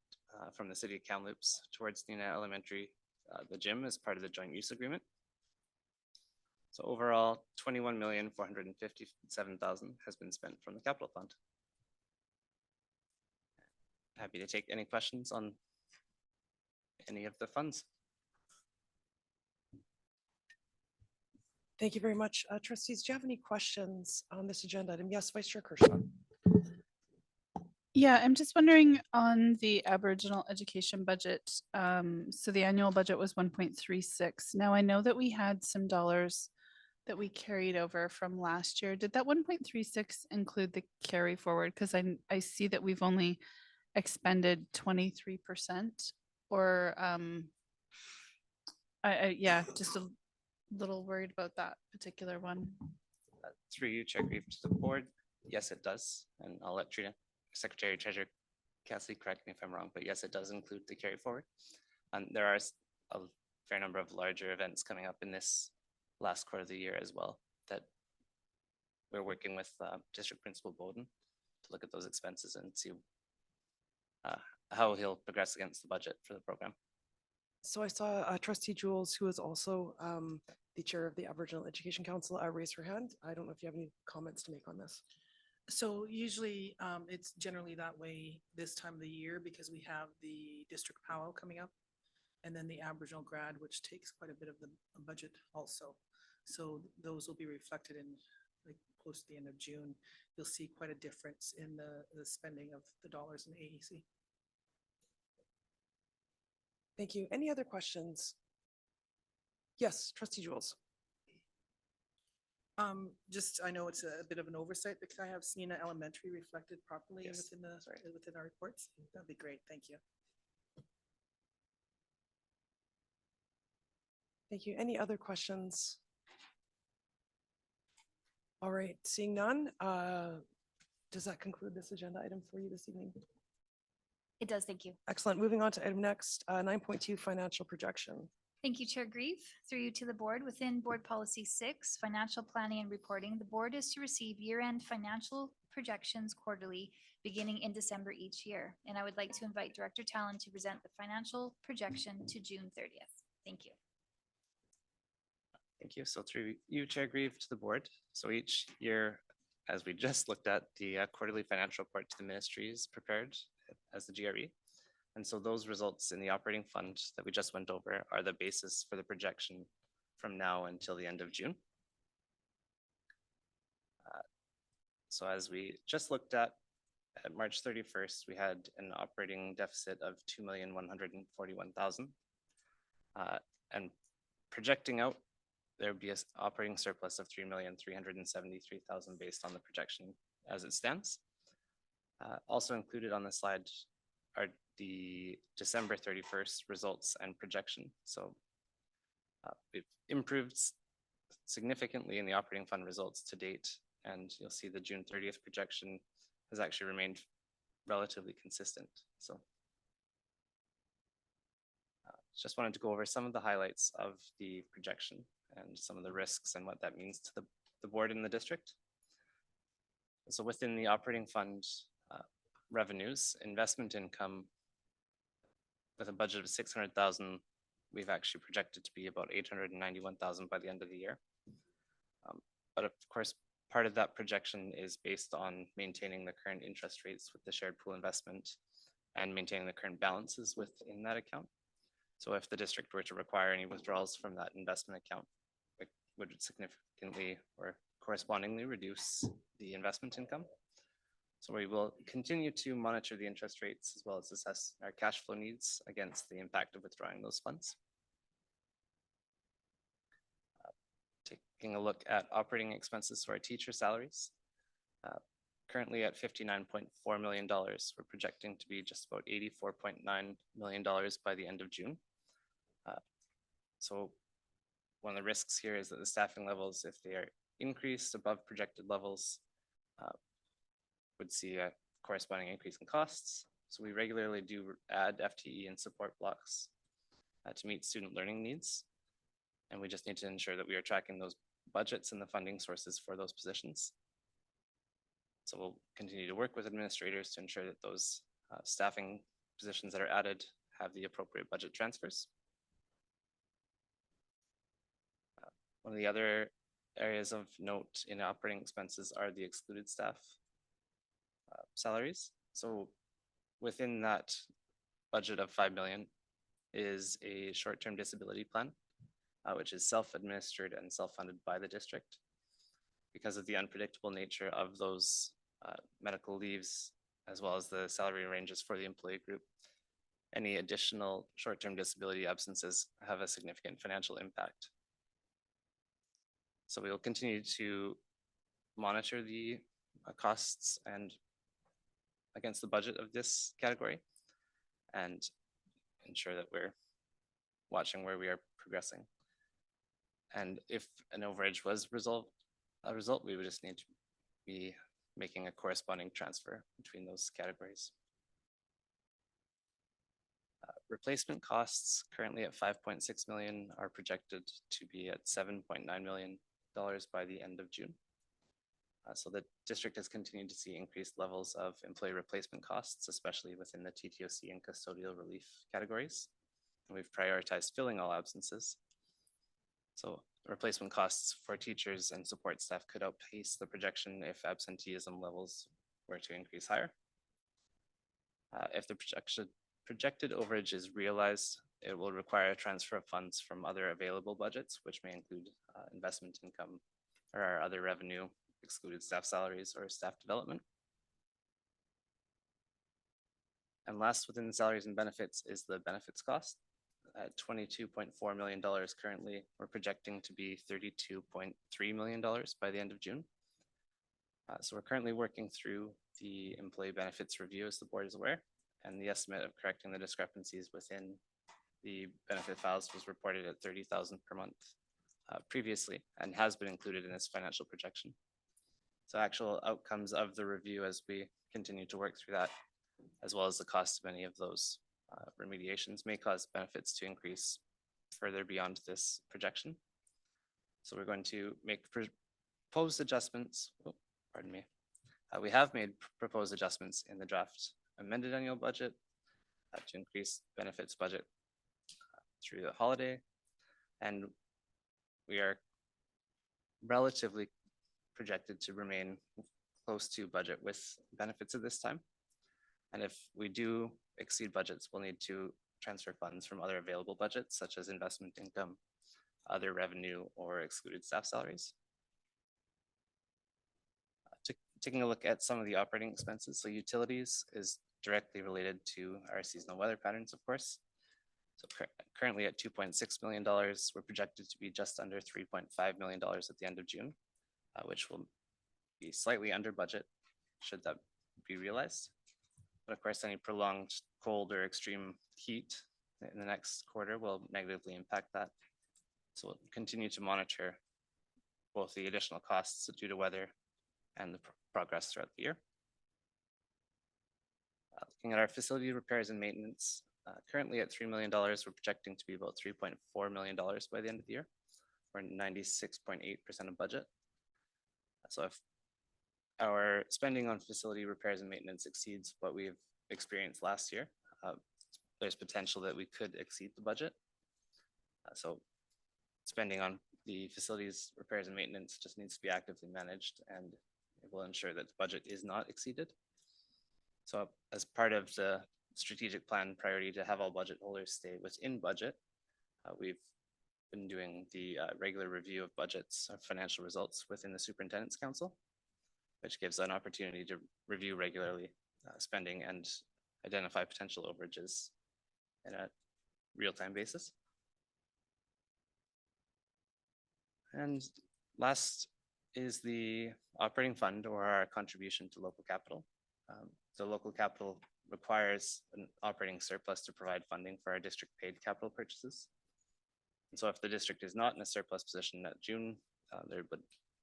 from the city of Kamloops towards Nina Elementary, the gym, as part of the joint use agreement. So overall, $21,457,000 has been spent from the capital fund. Happy to take any questions on any of the funds. Thank you very much. Trustees, do you have any questions on this agenda item? Yes, Vice Chair Kershaw. Yeah, I'm just wondering on the Aboriginal education budget. So the annual budget was 1.36. Now I know that we had some dollars that we carried over from last year, did that 1.36 include the carry forward? Because I see that we've only expended 23% or yeah, just a little worried about that particular one. Through you, Chair Grieve, to the board, yes, it does. And I'll let Trina, Secretary Treasurer Cassidy correct me if I'm wrong, but yes, it does include the carry forward. And there are a fair number of larger events coming up in this last quarter of the year as well that we're working with District Principal Bowden to look at those expenses and see how he'll progress against the budget for the program. So I saw trustee Jules, who is also the chair of the Aboriginal Education Council, raise her hand. I don't know if you have any comments to make on this. So usually it's generally that way this time of the year because we have the district powwow coming up. And then the Aboriginal grad, which takes quite a bit of the budget also. So those will be reflected in like close to the end of June. You'll see quite a difference in the spending of the dollars in AEC. Thank you. Any other questions? Yes, trustee Jules. Just, I know it's a bit of an oversight, but can I have Siena Elementary reflected properly Yes. within our reports? That'd be great. Thank you. Thank you. Any other questions? All right, seeing none, does that conclude this agenda item for you this evening? It does, thank you. Excellent. Moving on to item next, 9.2 financial projection. Thank you, Chair Grieve. Through you to the board, within Board Policy 6, Financial Planning and Reporting, the board is to receive year-end financial projections quarterly, beginning in December each year. And I would like to invite Director Talon to present the financial projection to June 30th. Thank you. Thank you. So through you, Chair Grieve, to the board. So each year, as we just looked at, the quarterly financial report to the ministry is prepared as the GRE. And so those results in the operating fund that we just went over are the basis for the projection from now until the end of June. So as we just looked at March 31st, we had an operating deficit of 2,141,000. And projecting out, there would be an operating surplus of 3,373,000 based on the projection as it stands. Also included on the slide are the December 31st results and projection. So we've improved significantly in the operating fund results to date, and you'll see the June 30th projection has actually remained relatively consistent. So just wanted to go over some of the highlights of the projection and some of the risks and what that means to the board in the district. So within the operating fund revenues, investment income with a budget of 600,000, we've actually projected to be about 891,000 by the end of the year. But of course, part of that projection is based on maintaining the current interest rates with the shared pool investment and maintaining the current balances within that account. So if the district were to require any withdrawals from that investment account, it would significantly or correspondingly reduce the investment income. So we will continue to monitor the interest rates as well as assess our cash flow needs against the impact of withdrawing those funds. Taking a look at operating expenses for our teacher salaries. Currently at $59.4 million, we're projecting to be just about $84.9 million by the end of June. So one of the risks here is that the staffing levels, if they are increased above projected levels, would see a corresponding increase in costs. So we regularly do add FTE and support blocks to meet student learning needs. And we just need to ensure that we are tracking those budgets and the funding sources for those positions. So we'll continue to work with administrators to ensure that those staffing positions that are added have the appropriate budget transfers. One of the other areas of note in operating expenses are the excluded staff salaries. So within that budget of 5 million is a short-term disability plan, which is self-administered and self-funded by the district. Because of the unpredictable nature of those medical leaves, as well as the salary ranges for the employee group, any additional short-term disability absences have a significant financial impact. So we will continue to monitor the costs and against the budget of this category and ensure that we're watching where we are progressing. And if an overage was a result, we would just need to be making a corresponding transfer between those categories. Replacement costs currently at 5.6 million are projected to be at $7.9 million by the end of June. So the district has continued to see increased levels of employee replacement costs, especially within the TTOC and custodial relief categories. And we've prioritized filling all absences. So replacement costs for teachers and support staff could outpace the projection if absenteeism levels were to increase higher. If the projected overage is realized, it will require a transfer of funds from other available budgets, which may include investment income or our other revenue, excluded staff salaries or staff development. And last within the salaries and benefits is the benefits cost. At $22.4 million currently, we're projecting to be $32.3 million by the end of June. So we're currently working through the employee benefits review, as the board is aware, and the estimate of correcting the discrepancies within the benefit files was reported at $30,000 per month previously and has been included in this financial projection. So actual outcomes of the review as we continue to work through that, as well as the cost of any of those remediations, may cause benefits to increase further beyond this projection. So we're going to make proposed adjustments. Oh, pardon me. We have made proposed adjustments in the draft amended annual budget to increase benefits budget through the holiday. And we are relatively projected to remain close to budget with benefits at this time. And if we do exceed budgets, we'll need to transfer funds from other available budgets, such as investment income, other revenue, or excluded staff salaries. Taking a look at some of the operating expenses, so utilities is directly related to our seasonal weather patterns, of course. So currently at $2.6 million, we're projected to be just under $3.5 million at the end of June, which will be slightly under budget should that be realized. But of course, any prolonged cold or extreme heat in the next quarter will negatively impact that. So we'll continue to monitor both the additional costs due to weather and the progress throughout the year. Looking at our facility repairs and maintenance, currently at $3 million, we're projecting to be about $3.4 million by the end of the year, or 96.8% of budget. So if our spending on facility repairs and maintenance exceeds what we've experienced last year, there's potential that we could exceed the budget. So spending on the facilities repairs and maintenance just needs to be actively managed, and it will ensure that the budget is not exceeded. So as part of the strategic plan priority to have all budget holders stay within budget, we've been doing the regular review of budgets of financial results within the Superintendent's Council, which gives an opportunity to review regularly spending and identify potential overages in a real-time basis. And last is the operating fund, or our contribution to local capital. The local capital requires an operating surplus to provide funding for our district paid capital purchases. And so if the district is not in a surplus position at June, there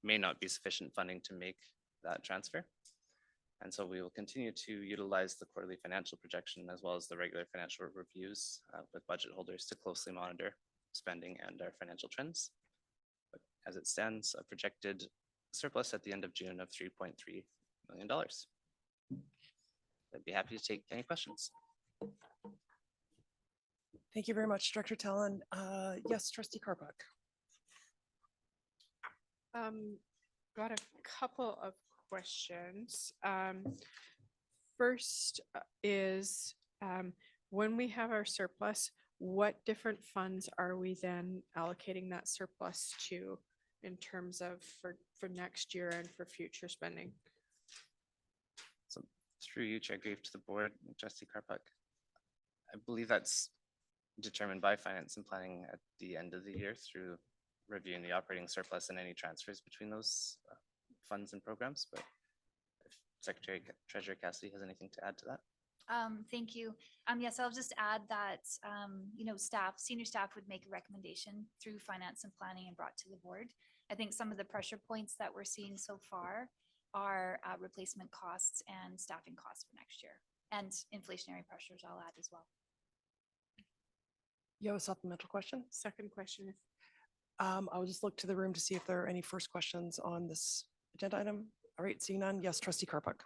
may not be sufficient funding to make that transfer. And so we will continue to utilize the quarterly financial projection as well as the regular financial reviews with budget holders to closely monitor spending and our financial trends. But as it stands, a projected surplus at the end of June of $3.3 million. I'd be happy to take any questions. Thank you very much, Director Talon. Yes, Trustee Carpuck. Got a couple of questions. First is, when we have our surplus, what different funds are we then allocating that surplus to in terms of for next year and for future spending? So through you, Chair Grieve, to the board, Trustee Carpuck, I believe that's determined by finance and planning at the end of the year through reviewing the operating surplus and any transfers between those funds and programs, but if Secretary Treasurer Cassidy has anything to add to that. Thank you. Yes, I'll just add that, staff, senior staff would make a recommendation through finance and planning and brought to the board. I think some of the pressure points that we're seeing so far are replacement costs and staffing costs for next year, and inflationary pressures I'll add as well. You have a supplemental question? Second question. I'll just look to the room to see if there are any first questions on this agenda item. All right, seeing none. Yes, trustee Carpuck.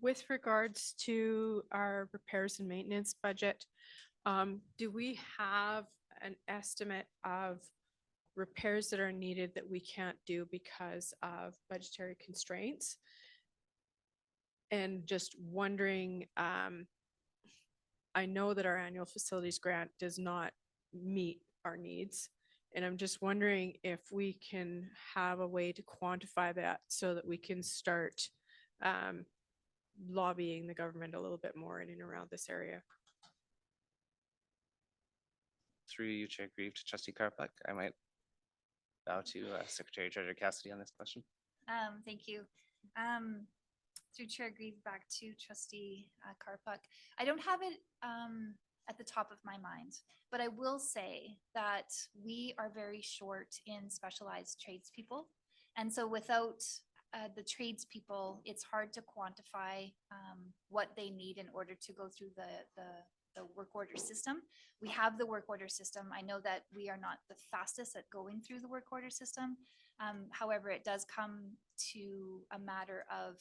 With regards to our repairs and maintenance budget, do we have an estimate of repairs that are needed that we can't do because of budgetary constraints? And just wondering, I know that our annual facilities grant does not meet our needs. And I'm just wondering if we can have a way to quantify that so that we can start lobbying the government a little bit more in and around this area. Through you, Chair Grieve, to Trustee Carpuck, I might bow to Secretary Treasurer Cassidy on this question. Thank you. Through Chair Grieve, back to Trustee Carpuck. I don't have it at the top of my mind, but I will say that we are very short in specialized tradespeople. And so without the tradespeople, it's hard to quantify what they need in order to go through the work order system. We have the work order system. I know that we are not the fastest at going through the work order system. However, it does come to a matter of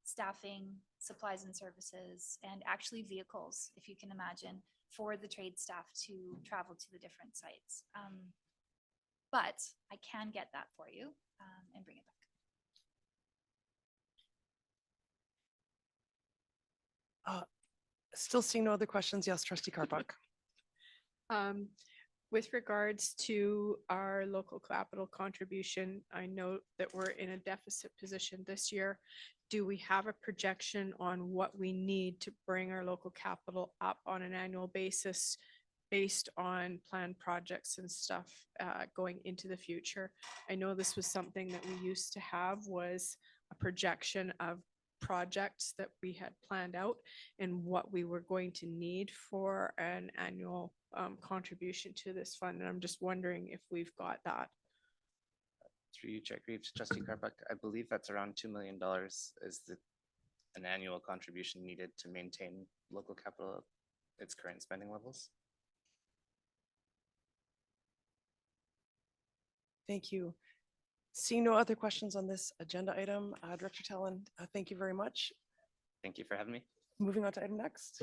staffing, supplies and services, and actually vehicles, if you can imagine, for the trade staff to travel to the different sites. But I can get that for you and bring it back. Still seeing no other questions. Yes, trustee Carpuck. With regards to our local capital contribution, I know that we're in a deficit position this year. Do we have a projection on what we need to bring our local capital up on an annual basis based on planned projects and stuff going into the future? I know this was something that we used to have, was a projection of projects that we had planned out and what we were going to need for an annual contribution to this fund. And I'm just wondering if we've got that. Through you, Chair Grieve, to Trustee Carpuck, I believe that's around $2 million is an annual contribution needed to maintain local capital at its current spending levels. Thank you. Seeing no other questions on this agenda item, Director Tallon, thank you very much. Thank you for having me. Moving on to item next.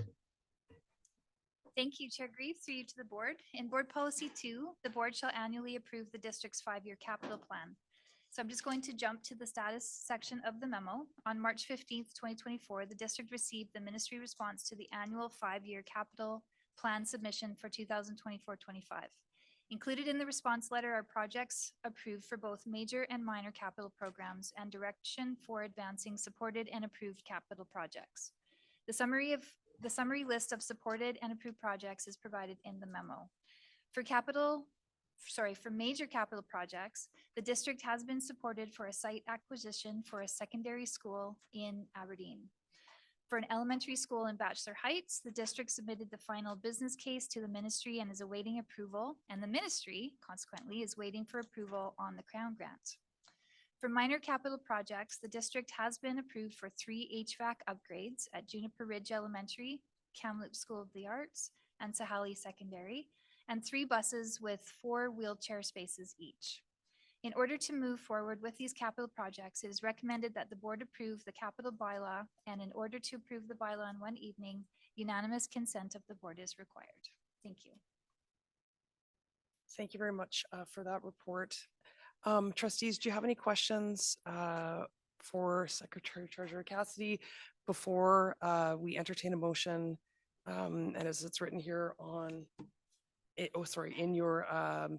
Thank you, Chair Grieve, through you to the board. In Board Policy 2, the board shall annually approve the district's 5-year capital plan. So I'm just going to jump to the status section of the memo. On March 15th, 2024, the district received the ministry response to the annual 5-year capital plan submission for 2024-25. Included in the response letter are projects approved for both major and minor capital programs and direction for advancing supported and approved capital projects. The summary list of supported and approved projects is provided in the memo. For major capital projects, the district has been supported for a site acquisition for a secondary school in Aberdeen. For an elementary school in Bachelor Heights, the district submitted the final business case to the ministry and is awaiting approval, and the ministry consequently is waiting for approval on the Crown Grant. For minor capital projects, the district has been approved for 3 HVAC upgrades at Juniper Ridge Elementary, Kamloops School of the Arts, and Sahali Secondary, and 3 buses with 4 wheelchair spaces each. In order to move forward with these capital projects, it is recommended that the board approve the capital bylaw, and in order to approve the bylaw in one evening, unanimous consent of the board is required. Thank you. Thank you very much for that report. Trustees, do you have any questions for Secretary Treasurer Cassidy before we entertain a motion? And as it's written here on in your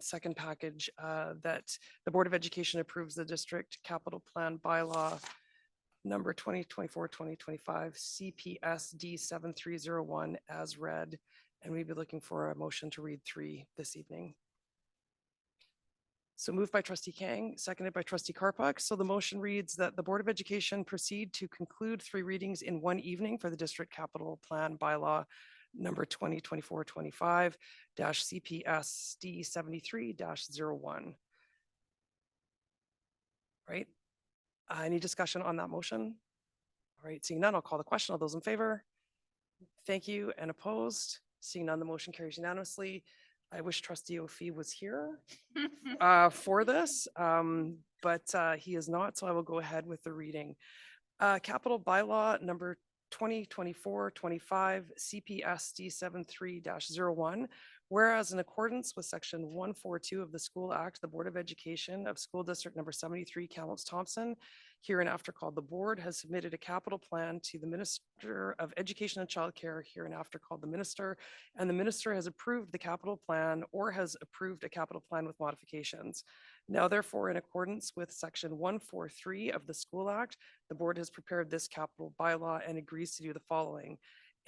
second package, that the Board of Education approves the district capital plan bylaw number 2024-2025 CPSD 7301 as read, and we'd be looking for a motion to read 3 this evening. So moved by trustee Kang, seconded by trustee Karpak. So the motion reads that the Board of Education proceed to conclude 3 readings in 1 evening for the district capital plan bylaw number 2024-25 CPSD 73-01. Right? Any discussion on that motion? All right, seeing none, I'll call the question. All those in favor? Thank you. And opposed? Seeing none, the motion carries unanimously. I wish trustee O'Fee was here for this, but he is not, so I will go ahead with the reading. Capital bylaw number 2024-25 CPSD 73-01. Whereas in accordance with section 142 of the School Act, the Board of Education of School District number 73 Kamloops Thompson, hereinafter called the Board, has submitted a capital plan to the Minister of Education and Childcare, hereinafter called the Minister, and the Minister has approved the capital plan or has approved a capital plan with modifications. Now, therefore, in accordance with section 143 of the School Act, the Board has prepared this capital bylaw and agrees to do the following.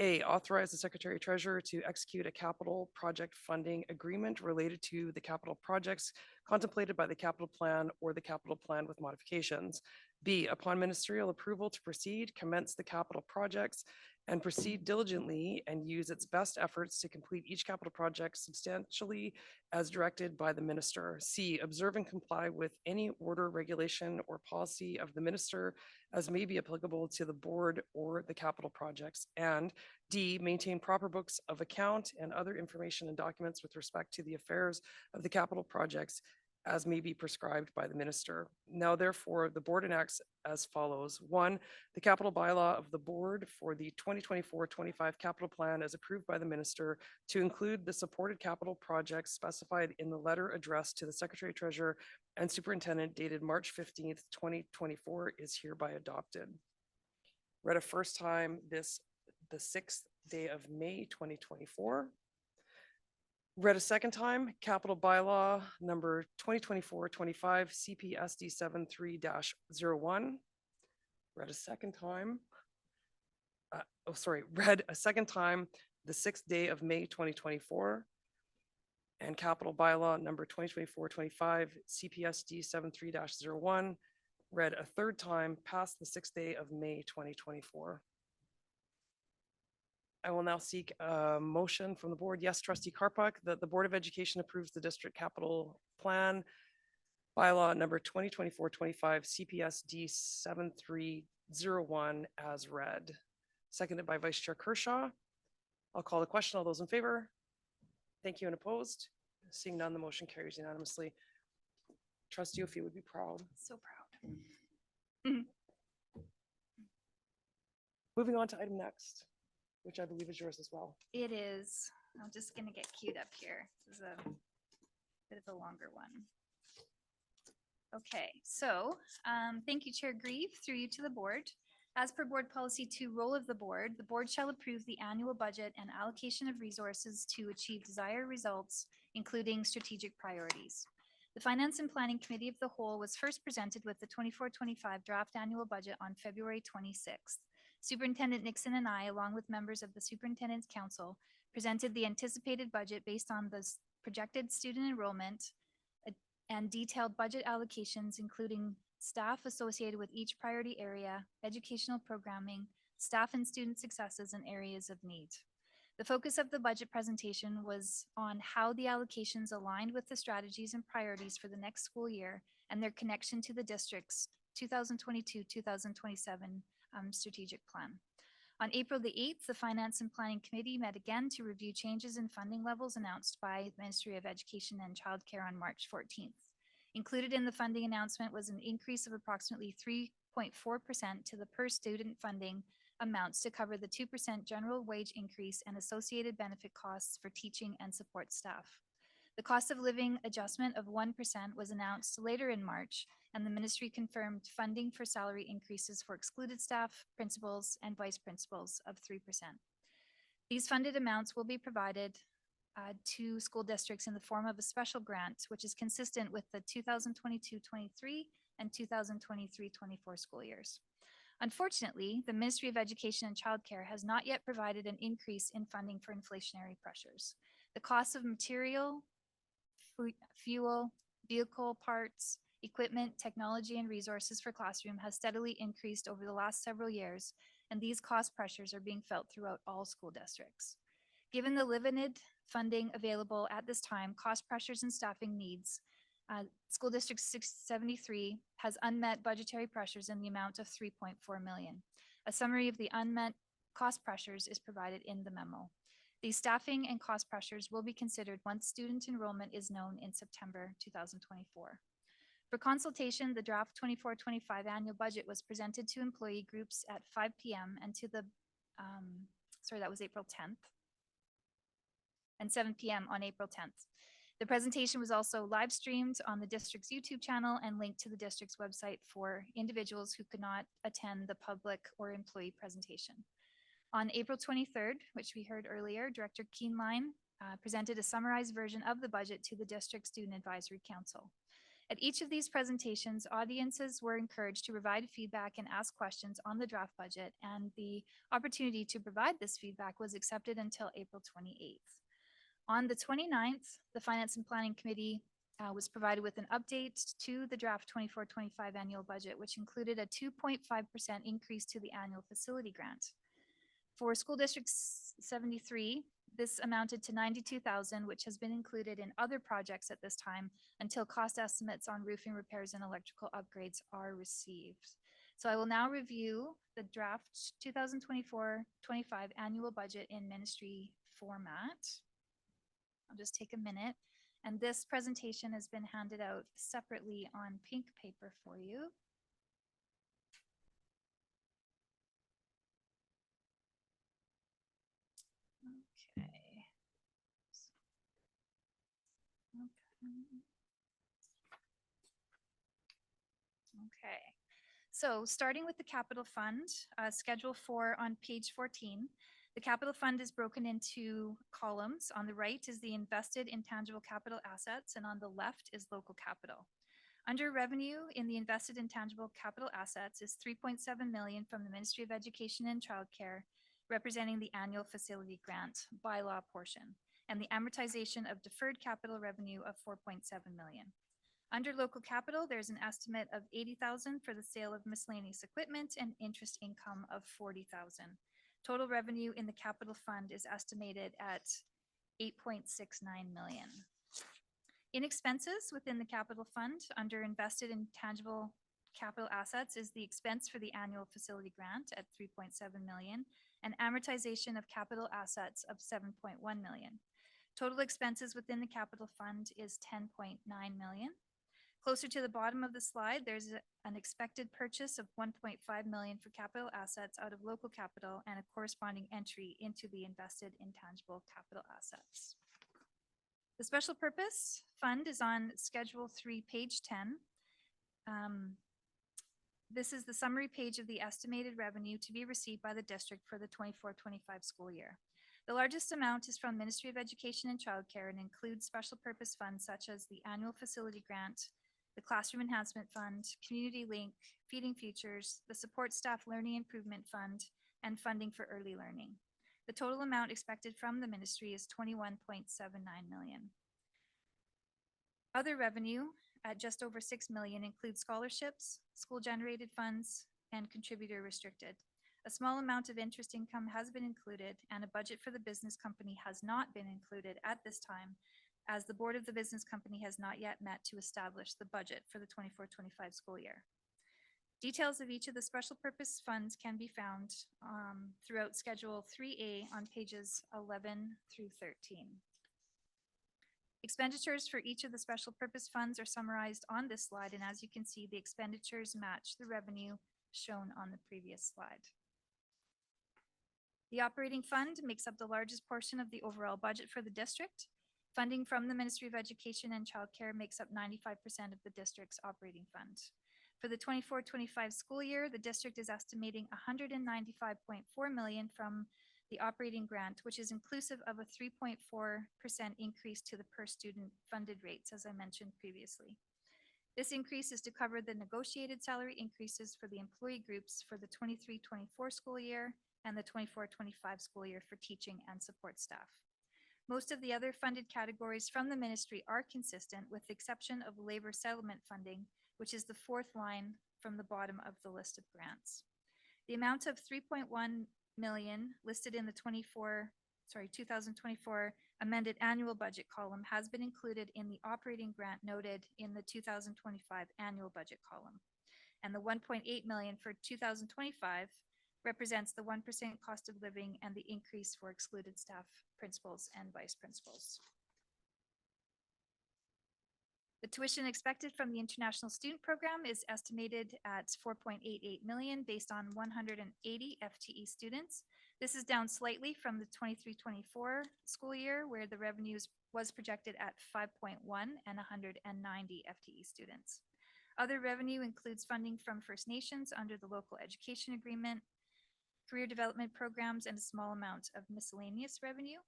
A, authorize the Secretary Treasurer to execute a capital project funding agreement related to the capital projects contemplated by the capital plan or the capital plan with modifications. B, upon ministerial approval to proceed, commence the capital projects and proceed diligently and use its best efforts to complete each capital project substantially as directed by the minister. C, observe and comply with any order, regulation, or policy of the minister as may be applicable to the board or the capital projects. And D, maintain proper books of account and other information and documents with respect to the affairs of the capital projects as may be prescribed by the minister. Now, therefore, the board enacts as follows. 1, the capital bylaw of the board for the 2024-25 capital plan is approved by the minister to include the supported capital projects specified in the letter addressed to the Secretary Treasurer and Superintendent dated March 15th, 2024 is hereby adopted. Read a first time the 6th day of May, 2024. Read a second time, capital bylaw number 2024-25 CPSD 73-01. Read a second time. Read a second time, the 6th day of May, 2024. And capital bylaw number 2024-25 CPSD 73-01. Read a third time, past the 6th day of May, 2024. I will now seek a motion from the board. Yes, trustee Karpak, that the Board of Education approves the district capital plan bylaw number 2024-25 CPSD 7301 as read. Seconded by Vice Chair Kershaw. I'll call the question. All those in favor? Thank you and opposed? Seeing none, the motion carries unanimously. Trustee O'Fee would be proud. So proud. Moving on to item next, which I believe is yours as well. It is. I'm just gonna get queued up here. This is a bit of a longer one. Okay, so thank you, Chair Grieve, through you to the board. As per Board Policy 2, role of the board shall approve the annual budget and allocation of resources to achieve desired results, including strategic priorities. The Finance and Planning Committee of the Whole was first presented with the 24-25 draft annual budget on February 26th. Superintendent Nixon and I, along with members of the Superintendent's Council, presented the anticipated budget based on the projected student enrollment and detailed budget allocations, including staff associated with each priority area, educational programming, staff and student successes, and areas of need. The focus of the budget presentation was on how the allocations aligned with the strategies and priorities for the next school year and their connection to the district's 2022-2027 strategic plan. On April the 8th, the Finance and Planning Committee met again to review changes in funding levels announced by the Ministry of Education and Childcare on March 14th. Included in the funding announcement was an increase of approximately 3.4% to the per student funding amounts to cover the 2% general wage increase and associated benefit costs for teaching and support staff. The cost of living adjustment of 1% was announced later in March, and the ministry confirmed funding for salary increases for excluded staff, principals, and vice principals of 3%. These funded amounts will be provided to school districts in the form of a special grant, which is consistent with the 2022-23 and 2023-24 school years. Unfortunately, the Ministry of Education and Childcare has not yet provided an increase in funding for inflationary pressures. The cost of material, fuel, vehicle parts, equipment, technology, and resources for classroom has steadily increased over the last several years, and these cost pressures are being felt throughout all school districts. Given the limited funding available at this time, cost pressures and staffing needs, School District 673 has unmet budgetary pressures in the amount of 3.4 million. A summary of the unmet cost pressures is provided in the memo. These staffing and cost pressures will be considered once student enrollment is known in September 2024. For consultation, the draft 24-25 annual budget was presented to employee groups at 5 p.m. and to the, that was April 10th, and 7 p.m. on April 10th. The presentation was also live streamed on the district's YouTube channel and linked to the district's website for individuals who could not attend the public or employee presentation. On April 23rd, which we heard earlier, Director Keenline presented a summarized version of the budget to the district Student Advisory Council. At each of these presentations, audiences were encouraged to provide feedback and ask questions on the draft budget, and the opportunity to provide this feedback was accepted until April 28th. On the 29th, the Finance and Planning Committee was provided with an update to the draft 24-25 annual budget, which included a 2.5% increase to the annual facility grant. For School District 73, this amounted to $92,000, which has been included in other projects at this time until cost estimates on roofing repairs and electrical upgrades are received. So I will now review the draft 2024-25 annual budget in ministry format. I'll just take a minute. And this presentation has been handed out separately on pink paper for you. Okay. Okay. So starting with the capital fund, Schedule 4 on page 14, the capital fund is broken into columns. On the right is the invested intangible capital assets, and on the left is local capital. Under revenue in the invested intangible capital assets is 3.7 million from the Ministry of Education and Childcare, representing the annual facility grant bylaw portion, and the amortization of deferred capital revenue of 4.7 million. Under local capital, there's an estimate of 80,000 for the sale of miscellaneous equipment and interest income of 40,000. Total revenue in the capital fund is estimated at 8.69 million. In expenses within the capital fund, under invested intangible capital assets is the expense for the annual facility grant at 3.7 million and amortization of capital assets of 7.1 million. Total expenses within the capital fund is 10.9 million. Closer to the bottom of the slide, there's an expected purchase of 1.5 million for capital assets out of local capital and a corresponding entry into the invested intangible capital assets. The special purpose fund is on Schedule 3, page 10. This is the summary page of the estimated revenue to be received by the district for the 24-25 school year. The largest amount is from Ministry of Education and Childcare and includes special purpose funds such as the annual facility grant, the Classroom Enhancement Fund, Community Link, Feeding Futures, the Support Staff Learning Improvement Fund, and funding for early learning. The total amount expected from the ministry is 21.79 million. Other revenue at just over 6 million includes scholarships, school-generated funds, and contributor restricted. A small amount of interest income has been included, and a budget for the business company has not been included at this time, as the board of the business company has not yet met to establish the budget for the 24-25 school year. Details of each of the special purpose funds can be found throughout Schedule 3A on pages 11 through 13. Expenditures for each of the special purpose funds are summarized on this slide, and as you can see, the expenditures match the revenue shown on the previous slide. The operating fund makes up the largest portion of the overall budget for the district. Funding from the Ministry of Education and Childcare makes up 95% of the district's operating fund. For the 24-25 school year, the district is estimating 195.4 million from the operating grant, which is inclusive of a 3.4% increase to the per student funded rates, as I mentioned previously. This increase is to cover the negotiated salary increases for the employee groups for the 23-24 school year and the 24-25 school year for teaching and support staff. Most of the other funded categories from the ministry are consistent with the exception of labor settlement funding, which is the fourth line from the bottom of the list of grants. The amount of 3.1 million listed in the 2024 amended annual budget column has been included in the operating grant noted in the 2025 annual budget column. And the 1.8 million for 2025 represents the 1% cost of living and the increase for excluded staff, principals, and vice principals. The tuition expected from the International Student Program is estimated at 4.88 million based on 180 FTE students. This is down slightly from the 23-24 school year where the revenues was projected at 5.1 and 190 FTE students. Other revenue includes funding from First Nations under the local education agreement, career development programs, and a small amount of miscellaneous revenue.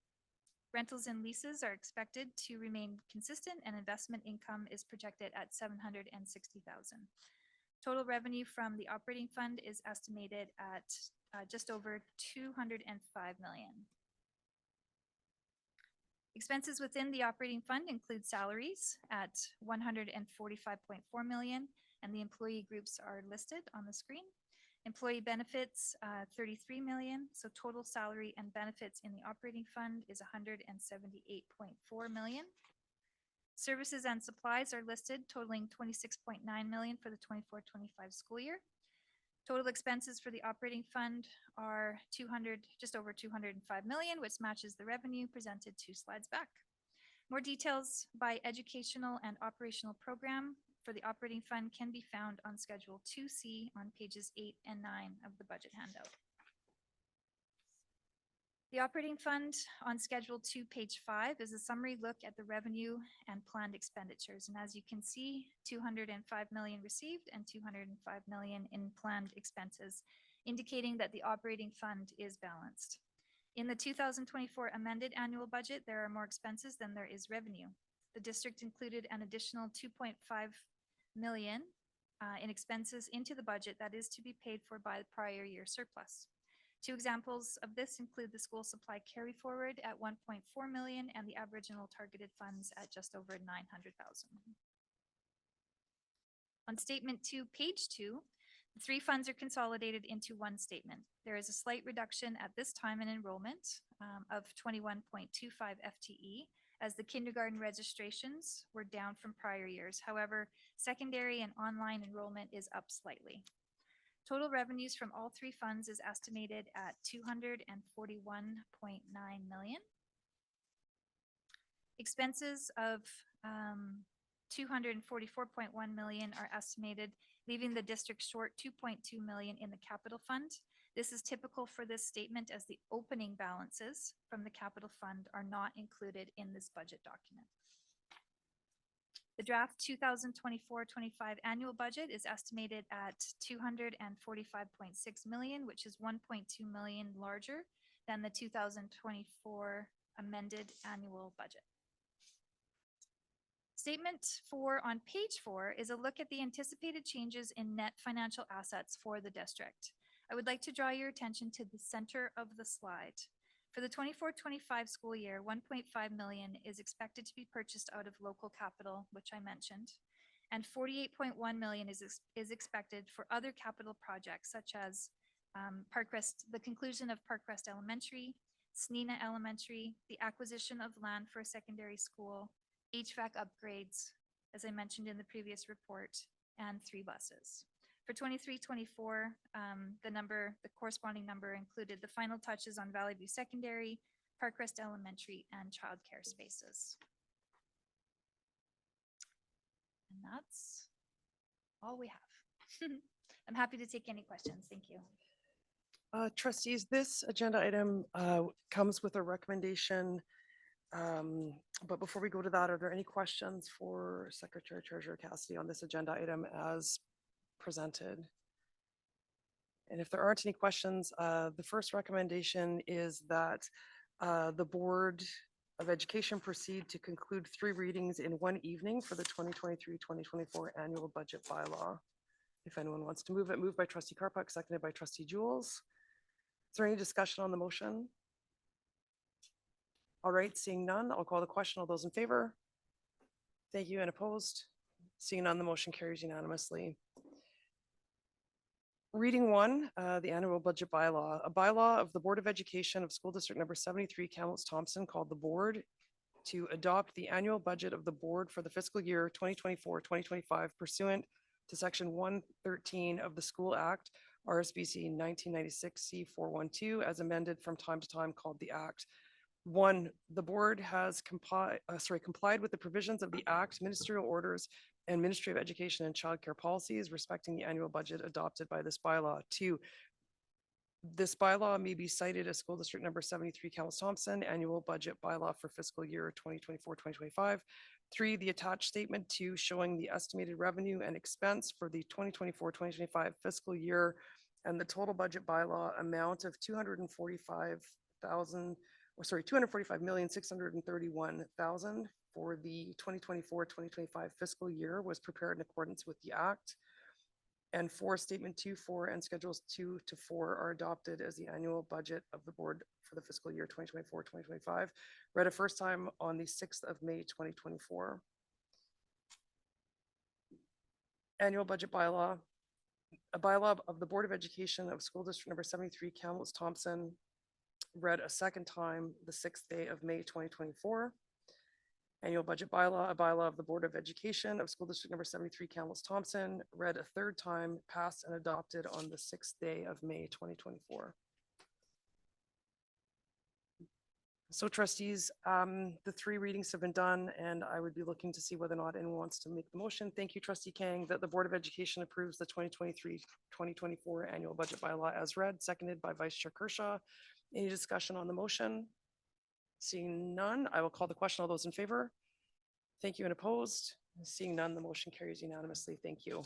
Rentals and leases are expected to remain consistent, and investment income is projected at 760,000. Total revenue from the operating fund is estimated at just over 205 million. Expenses within the operating fund include salaries at 145.4 million, and the employee groups are listed on the screen. Employee benefits, 33 million. So total salary and benefits in the operating fund is 178.4 million. Services and supplies are listed totaling 26.9 million for the 24-25 school year. Total expenses for the operating fund are just over 205 million, which matches the revenue presented 2 slides back. More details by educational and operational program for the operating fund can be found on Schedule 2C on pages 8 and 9 of the budget handout. The operating fund on Schedule 2, page 5 is a summary look at the revenue and planned expenditures. And as you can see, 205 million received and 205 million in planned expenses, indicating that the operating fund is balanced. In the 2024 amended annual budget, there are more expenses than there is revenue. The district included an additional 2.5 million in expenses into the budget that is to be paid for by the prior year surplus. 2 examples of this include the school supply carry forward at 1.4 million and the Aboriginal targeted funds at just over 900,000. On statement 2, page 2, the 3 funds are consolidated into one statement. There is a slight reduction at this time in enrollment of 21.25 FTE, as the kindergarten registrations were down from prior years. However, secondary and online enrollment is up slightly. Total revenues from all 3 funds is estimated at 241.9 million. Expenses of 244.1 million are estimated, leaving the district short 2.2 million in the capital fund. This is typical for this statement as the opening balances from the capital fund are not included in this budget document. The draft 2024-25 annual budget is estimated at 245.6 million, which is 1.2 million larger than the 2024 amended annual budget. Statement 4 on page 4 is a look at the anticipated changes in net financial assets for the district. I would like to draw your attention to the center of the slide. For the 24-25 school year, 1.5 million is expected to be purchased out of local capital, which I mentioned, and 48.1 million is expected for other capital projects such as the conclusion of Parkrest Elementary, Snina Elementary, the acquisition of land for a secondary school, HVAC upgrades, as I mentioned in the previous report, and 3 buses. For 23-24, the corresponding number included the final touches on Valley View Secondary, Parkrest Elementary, and childcare spaces. And that's all we have. I'm happy to take any questions. Thank you. Trustees, this agenda item comes with a recommendation. But before we go to that, are there any questions for Secretary Treasurer Cassidy on this agenda item as presented? And if there aren't any questions, the first recommendation is that the Board of Education proceed to conclude 3 readings in one evening for the 2023-2024 annual budget bylaw. If anyone wants to move it, moved by Trustee Carpuck, seconded by Trustee Jules. Is there any discussion on the motion? All right, seeing none, I'll call the question. All those in favor? Thank you, and opposed? Seeing none, the motion carries unanimously. Reading one, the annual budget bylaw, a bylaw of the Board of Education of School District Number 73, Kamloops Thompson, called the board to adopt the annual budget of the board for the fiscal year 2024-2025 pursuant to section 113 of the School Act, RSBC 1996 C412, as amended from time to time, called the Act. One, the board has complied with the provisions of the Act, ministerial orders, and Ministry of Education and Childcare policies respecting the annual budget adopted by this bylaw. Two, this bylaw may be cited as School District Number 73, Kamloops Thompson, annual budget bylaw for fiscal year 2024-2025. Three, the attached statement two showing the estimated revenue and expense for the 2024-2025 fiscal year and the total budget bylaw amount of 245,631,000 for the 2024-2025 fiscal year was prepared in accordance with the Act. And four, statement 2, 4, and schedules 2 to 4 are adopted as the annual budget of the board for the fiscal year 2024-2025, read a first time on the 6th of May, 2024. Annual budget bylaw, a bylaw of the Board of Education of School District Number 73, Kamloops Thompson, read a second time the 6th day of May, 2024. Annual budget bylaw, a bylaw of the Board of Education of School District Number 73, Kamloops Thompson, read a third time, passed and adopted on the 6th day of May, 2024. So trustees, the three readings have been done, and I would be looking to see whether or not anyone wants to make the motion. Thank you, Trustee Kang, that the Board of Education approves the 2023-2024 annual budget bylaw as read, seconded by Vice Chair Kershaw. Any discussion on the motion? Seeing none, I will call the question. All those in favor? Thank you, and opposed? Seeing none, the motion carries unanimously. Thank you.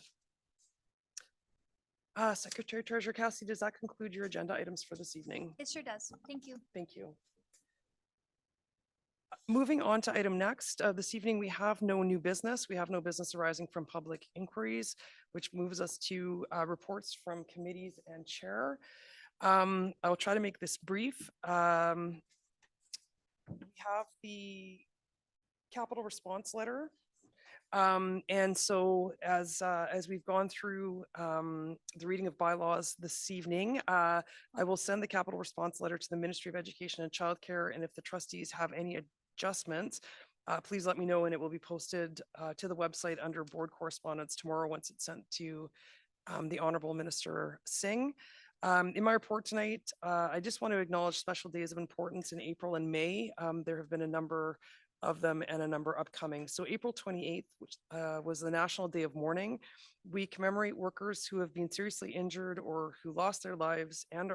Secretary Treasurer Cassidy, does that conclude your agenda items for this evening? It sure does. Thank you. Thank you. Moving on to item next, this evening we have no new business. We have no business arising from public inquiries, which moves us to reports from committees and chair. I will try to make this brief. We have the capital response letter. And so as we've gone through the reading of bylaws this evening, I will send the capital response letter to the Ministry of Education and Childcare. And if the trustees have any adjustments, please let me know, and it will be posted to the website under board correspondence tomorrow once it's sent to the Honorable Minister Singh. In my report tonight, I just want to acknowledge special days of importance in April and May. There have been a number of them and a number upcoming. So April 28th, which was the National Day of Mourning, we commemorate workers who have been seriously injured or who lost their lives, and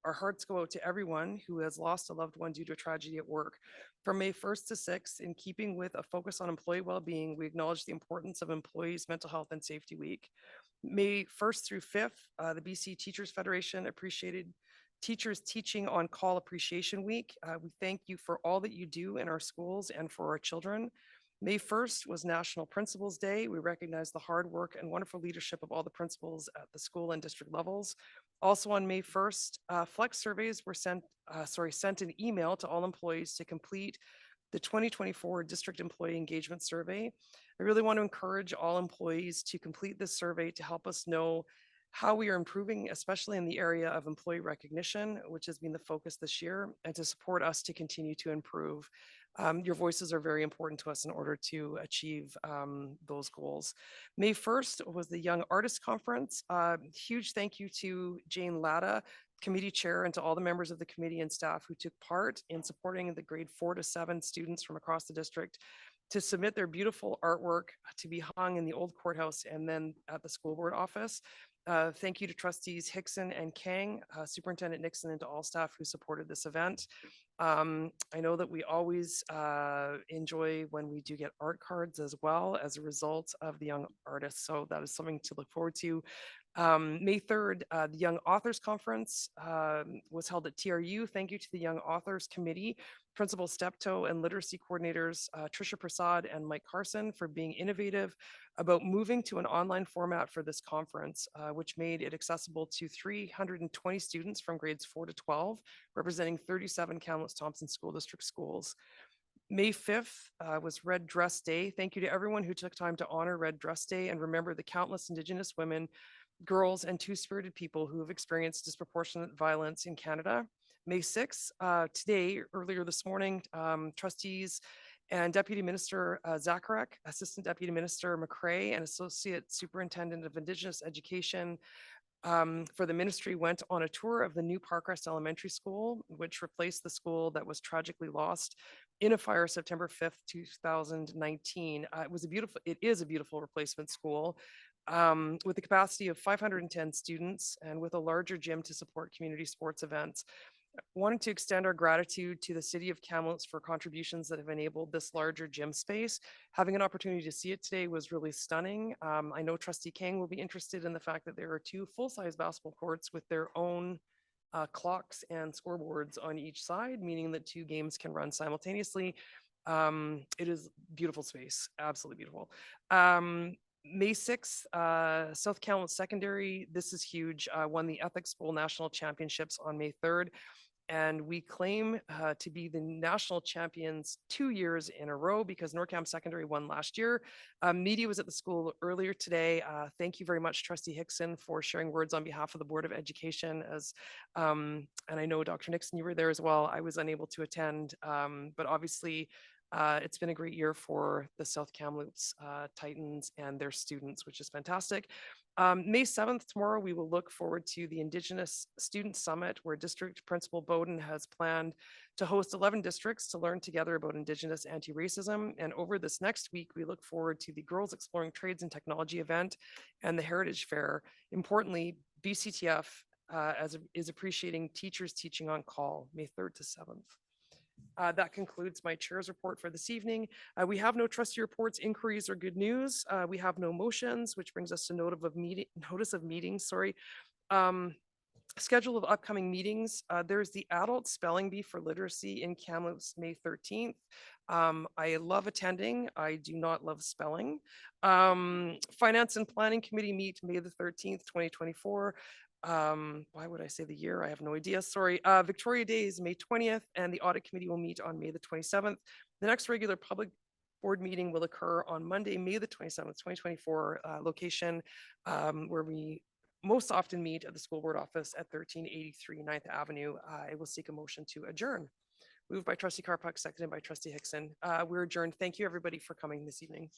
our hearts go out to everyone who has lost a loved one due to a tragedy at work. From May 1st to 6th, in keeping with a focus on employee well-being, we acknowledge the importance of Employees' Mental Health and Safety Week. May 1st through 5th, the BC Teachers Federation appreciated Teachers Teaching on Call Appreciation Week. We thank you for all that you do in our schools and for our children. May 1st was National Principals Day. We recognize the hard work and wonderful leadership of all the principals at the school and district levels. Also on May 1st, flex surveys were sent an email to all employees to complete the 2024 District Employee Engagement Survey. I really want to encourage all employees to complete this survey to help us know how we are improving, especially in the area of employee recognition, which has been the focus this year, and to support us to continue to improve. Your voices are very important to us in order to achieve those goals. May 1st was the Young Artist Conference. Huge thank you to Jane Latta, committee chair, and to all the members of the committee and staff who took part in supporting the grade 4 to 7 students from across the district to submit their beautiful artwork to be hung in the old courthouse and then at the school board office. Thank you to trustees Hickson and Kang, Superintendent Nixon, and to all staff who supported this event. I know that we always enjoy when we do get art cards as well as a result of the young artists. So that is something to look forward to. May 3rd, the Young Authors Conference was held at TRU. Thank you to the Young Authors Committee, Principal Steptoe and literacy coordinators Trisha Prasad and Mike Carson for being innovative about moving to an online format for this conference, which made it accessible to 320 students from grades 4 to 12, representing 37 Kamloops Thompson School District schools. May 5th was Red Dress Day. Thank you to everyone who took time to honor Red Dress Day and remember the countless Indigenous women, girls, and two-spirited people who have experienced disproportionate violence in Canada. May 6th, today, earlier this morning, trustees and Deputy Minister Zacharek, Assistant Deputy Minister McCrae, and Associate Superintendent of Indigenous Education for the ministry went on a tour of the new Parkrest Elementary School, which replaced the school that was tragically lost in a fire September 5th, 2019. It is a beautiful replacement school with a capacity of 510 students and with a larger gym to support community sports events. Wanted to extend our gratitude to the City of Kamloops for contributions that have enabled this larger gym space. Having an opportunity to see it today was really stunning. I know Trustee King will be interested in the fact that there are 2 full-size basketball courts with their own clocks and scoreboards on each side, meaning that 2 games can run simultaneously. It is beautiful space, absolutely beautiful. May 6th, South Kamloops Secondary, this is huge, won the Ethics Bowl National Championships on May 3rd. And we claim to be the national champions 2 years in a row because Norcam Secondary won last year. Media was at the school earlier today. Thank you very much, Trustee Hickson, for sharing words on behalf of the Board of Education. And I know Dr. Nixon, you were there as well. I was unable to attend, but obviously it's been a great year for the South Kamloops Titans and their students, which is fantastic. May 7th, tomorrow, we will look forward to the Indigenous Student Summit, where District Principal Bowden has planned to host 11 districts to learn together about Indigenous anti-racism. And over this next week, we look forward to the Girls Exploring Trades and Technology event and the Heritage Fair. Importantly, BCTF is appreciating teachers teaching on call, May 3rd to 7th. That concludes my chair's report for this evening. We have no trustee reports, inquiries, or good news. We have no motions, which brings us to notice of meetings. Sorry. Schedule of upcoming meetings. There's the Adult Spelling Bee for Literacy in Kamloops, May 13th. I love attending. I do not love spelling. Finance and Planning Committee meet May the 13th, 2024. Why would I say the year? I have no idea. Sorry. Victoria Day is May 20th, and the Audit Committee will meet on May the 27th. The next regular public board meeting will occur on Monday, May the 27th, 2024, location where we most often meet at the school board office at 1383 9th Avenue. I will seek a motion to adjourn. Moved by Trustee Carpuck, seconded by Trustee Hickson. We're adjourned. Thank you, everybody, for coming this evening.